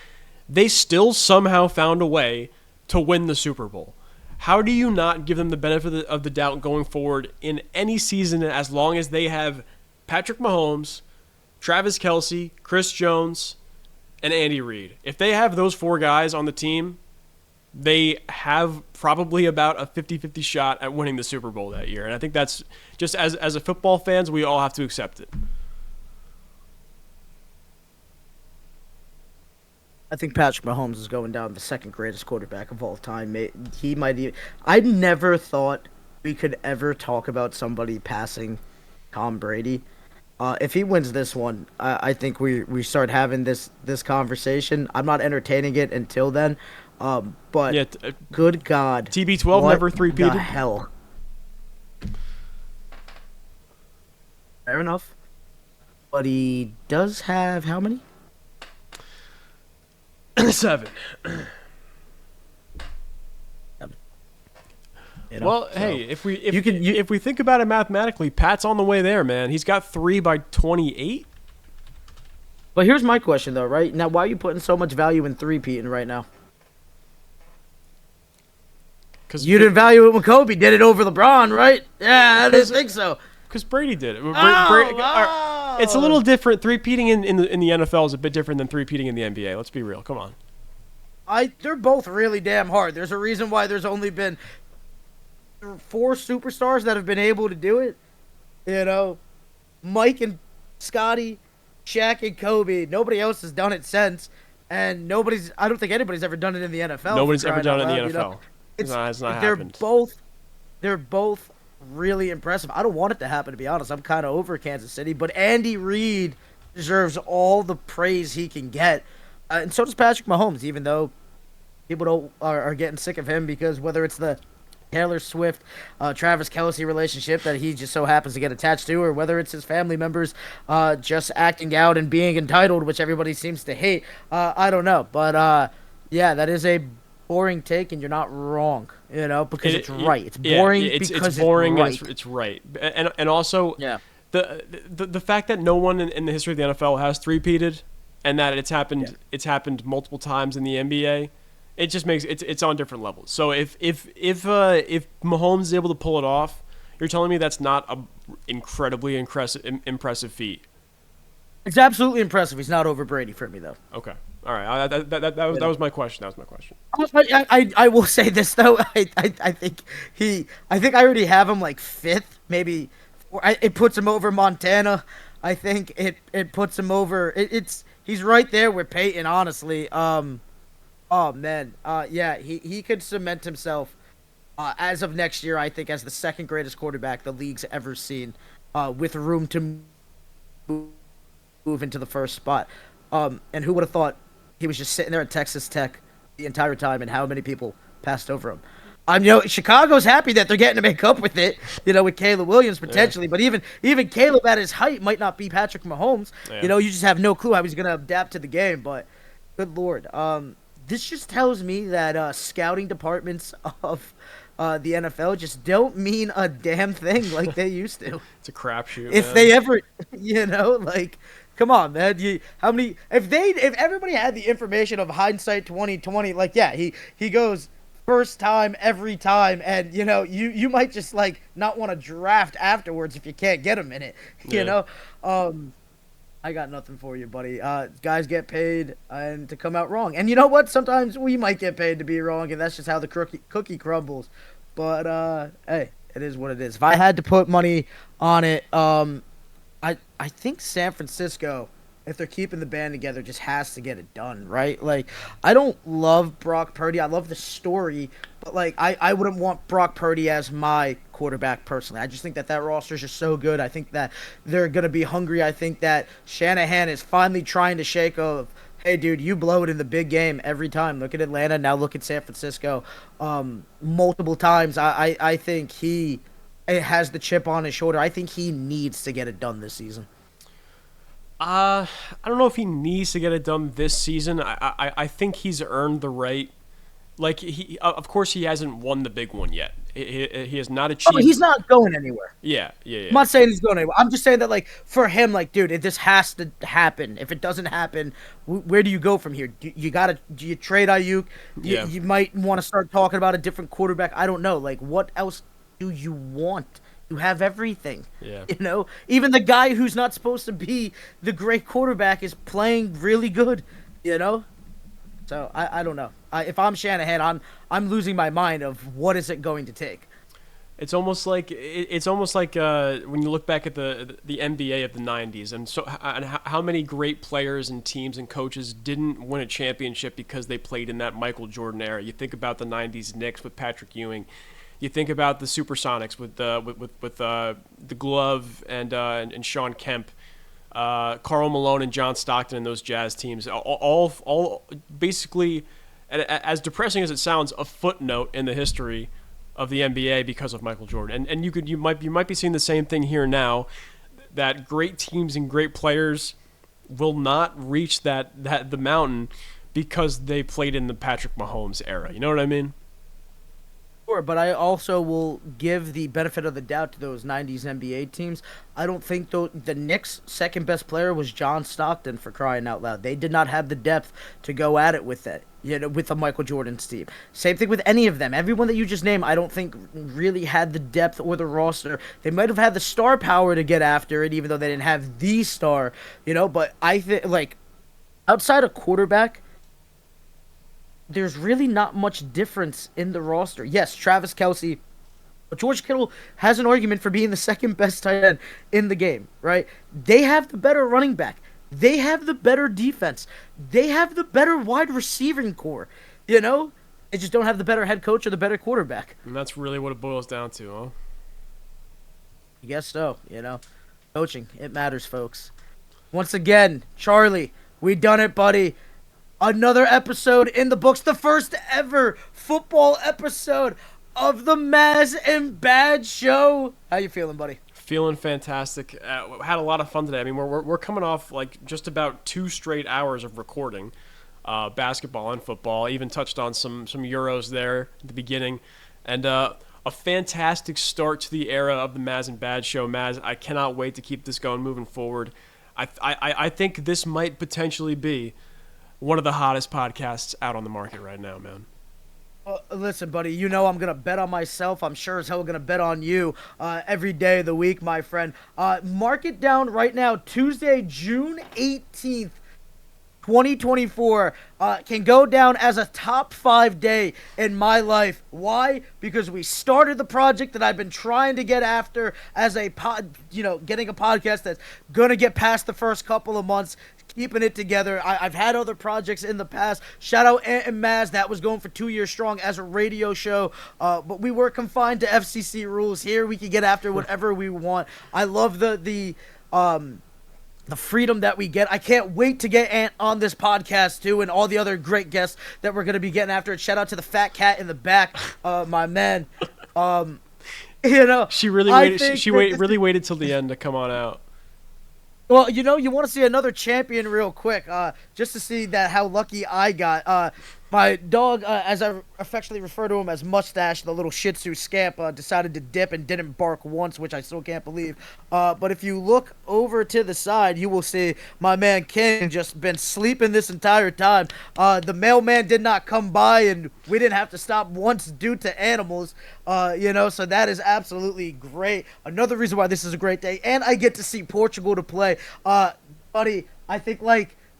They still somehow found a way to win the Super Bowl. How do you not give them the benefit of the doubt going forward in any season as long as they have Patrick Mahomes, Travis Kelce, Chris Jones, and Andy Reid? If they have those 4 guys on the team, they have probably about a 50-50 shot at winning the Super Bowl that year. And I think that's just as a football fans, we all have to accept it. I think Patrick Mahomes is going down the second greatest quarterback of all time. He might even. I never thought we could ever talk about somebody passing Tom Brady. If he wins this one, I think we start having this conversation. I'm not entertaining it until then. But Yeah, good God, TB12 what never three-peated. the hell? Fair enough. But he does have how many? 7. Well, hey, if we think about it mathematically, Pat's on the way there, man. He's got 3 by 28. But here's my question, though, right? Now, why are you putting so much value in three-peating right now? Because You didn't value it when Kobe did it over LeBron, right? Yeah, I didn't think so. Because Brady did it. Oh! It's a little different. Three-peating in the NFL is a bit different than three-peating in the NBA. Let's be real. Come on. They're both really damn hard. There's a reason why there's only been 4 superstars that have been able to do it. Mike and Scotty, Shaq and Kobe. Nobody else has done it since, and I don't think anybody's ever done it in the NFL. Nobody's ever done it in the NFL. It's not they're happened. they're both really impressive. I don't want it to happen, to be honest. I'm kind of over Kansas City, but Andy Reid deserves all the praise he can get, and so does Patrick Mahomes. Even though people are getting sick of him because whether it's the Taylor Swift, Travis Kelce relationship that he just so happens to get attached to, or whether it's his family members just acting out and being entitled, which everybody seems to hate. I don't know, but yeah, that is a boring take, and you're not wrong. Because it's right. It's boring because it's boring. it's right. It's right, and also Yeah. the fact that no one in the history of the NFL has three-peated, and that it's happened multiple times in the NBA, it just makes it's on different levels. So if Mahomes is able to pull it off, you're telling me that's not a incredibly impressive feat. It's absolutely impressive. He's not over Brady for me, though. Okay. All right. That was my question. That was my question. I will say this though. I think I already have him like fifth, maybe. It puts him over Montana. I think it puts him over. He's right there with Peyton. Honestly. Oh man. Yeah. He could cement himself as of next year. I think as the second greatest quarterback the league's ever seen, with room to move into the first spot. And who would have thought he was just sitting there at Texas Tech the entire time, and how many people passed over him? Chicago's happy that they're getting to make up with it, with Caleb Williams potentially. Yeah. But even Caleb at his height might not be Patrick Mahomes. Yeah. You just have no clue how he's going to adapt to the game. But good Lord, this just tells me that scouting departments of the NFL just don't mean a damn thing like they used to. It's a crapshoot. If they ever, come on, man. If everybody had the information of hindsight 2020, he goes first time every time, and you might just not want to draft afterwards if you can't get him in it. I got nothing for you, buddy. Guys get paid and to come out wrong, and you know what? Sometimes we might get paid to be wrong, and that's just how the cookie crumbles. But hey, it is what it is. If I had to put money on it, I think San Francisco, if they're keeping the band together, just has to get it done, right? I don't love Brock Purdy. I love the story, but I wouldn't want Brock Purdy as my quarterback personally. I just think that roster is just so good. I think that they're going to be hungry. I think that Shanahan is finally trying to shake of, hey, dude, you blow it in the big game every time. Look at Atlanta, now look at San Francisco. Multiple times, I think he has the chip on his shoulder. I think he needs to get it done this season. I don't know if he needs to get it done this season. I think he's earned the right. Of course, he hasn't won the big one yet. He has not achieved. Oh, he's not going anywhere. Yeah. I'm not saying he's going anywhere. I'm just saying that, for him, dude, this has to happen. If it doesn't happen, where do you go from here? Do you trade Ayuk? You might want to start talking about a different quarterback. I don't know. What else do you want? You have everything. Yeah. Even the guy who's not supposed to be the great quarterback is playing really good. So I don't know. If I'm Shanahan, I'm losing my mind of what is it going to take. It's almost like when you look back at the NBA of the '90s, and how many great players and teams and coaches didn't win a championship because they played in that Michael Jordan era. You think about the '90s Knicks with Patrick Ewing. You think about the Supersonics with the Glove and Sean Kemp, Karl Malone and John Stockton and those Jazz teams. All basically, as depressing as it sounds, a footnote in the history of the NBA because of Michael Jordan. And you might be seeing the same thing here now, that great teams and great players will not reach the mountain because they played in the Patrick Mahomes era. You know what I mean? Sure, but I also will give the benefit of the doubt to those 90s NBA teams. I don't think the Knicks' second best player was John Stockton, for crying out loud. They did not have the depth to go at it with it, with the Michael Jordan's team. Same thing with any of them. Everyone that you just named, I don't think really had the depth or the roster. They might have had the star power to get after it, even though they didn't have the star, but I think, outside of quarterback, there's really not much difference in the roster. Yes, Travis Kelce, but George Kittle has an argument for being the second best tight end in the game, right? They have the better running back. They have the better defense. They have the better wide receiving core, They just don't have the better head coach or the better quarterback. And that's really what it boils down to, huh? I guess so, Coaching, it matters, folks. Once again, Charlie, we done it, buddy. Another episode in the books, the first ever football episode of the Mazz and Bad Show. How you feeling, buddy? Feeling fantastic. Had a lot of fun today. I mean, we're coming off just about 2 straight hours of recording, basketball and football. Even touched on some Euros there at the beginning, and a fantastic start to the era of the Mazz and Bad Show. Mazz, I cannot wait to keep this going moving forward. I think this might potentially be one of the hottest podcasts out on the market right now, man. Listen, buddy, you know I'm going to bet on myself. I'm sure as hell going to bet on you every day of the week, my friend. Mark it down right now, Tuesday, June 18th. 2024 can go down as a top 5 day in my life. Why? Because we started the project that I've been trying to get after as a getting a podcast that's gonna get past the first couple of months, keeping it together. I've had other projects in the past. Shout out Ant and Mazz, that was going for 2 years strong as a radio show, but we were confined to FCC rules. Here we can get after whatever we want. I love the freedom that we get. I can't wait to get Ant on this podcast too, and all the other great guests that we're going to be getting after. Shout out to the fat cat in the back, my man. She really waited. She really waited till the end to come on out. Well, you want to see another champion real quick, just to see that how lucky I got. My dog, as I affectionately refer to him as Mustache, the little Shih Tzu scamp, decided to dip and didn't bark once, which I still can't believe. But if you look over to the side, you will see my man King just been sleeping this entire time. The mailman did not come by, and we didn't have to stop once due to animals. So that is absolutely great. Another reason why this is a great day, and I get to see Portugal to play. Buddy, I think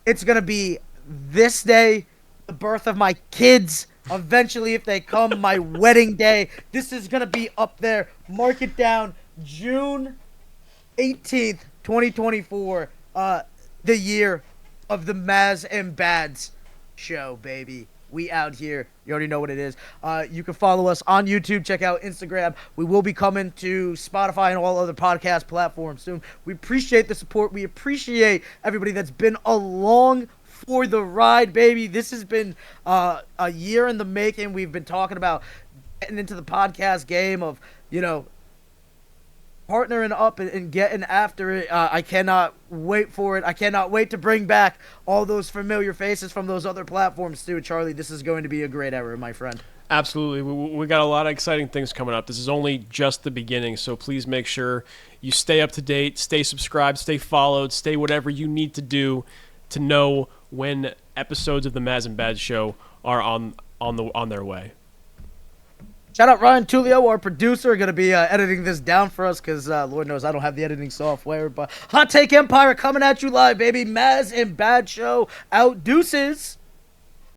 it's gonna be this day, the birth of my kids, eventually if they come, my wedding day. This is going to be up there. Mark it down, June 18th, 2024, the year of the Mazz and Bads show, baby. We out here. You already know what it is. You can follow us on YouTube. Check out Instagram. We will be coming to Spotify and all other podcast platforms soon. We appreciate the support. We appreciate everybody that's been along for the ride, baby. This has been a year in the making. We've been talking about getting into the podcast game of, partnering up and getting after it. I cannot wait for it. I cannot wait to bring back all those familiar faces from those other platforms too. Charlie, this is going to be a great era, my friend. Absolutely. We got a lot of exciting things coming up. This is only just the beginning, so please make sure you stay up to date, stay subscribed, stay followed, stay whatever you need to do to know when episodes of the Mazz and Bad Show are on their way. Shout out Ryan Tulio, our producer, going to be editing this down for us because Lord knows I don't have the editing software. But Hot Take Empire coming at you live, baby. Mazz and Bad Show out. Deuces.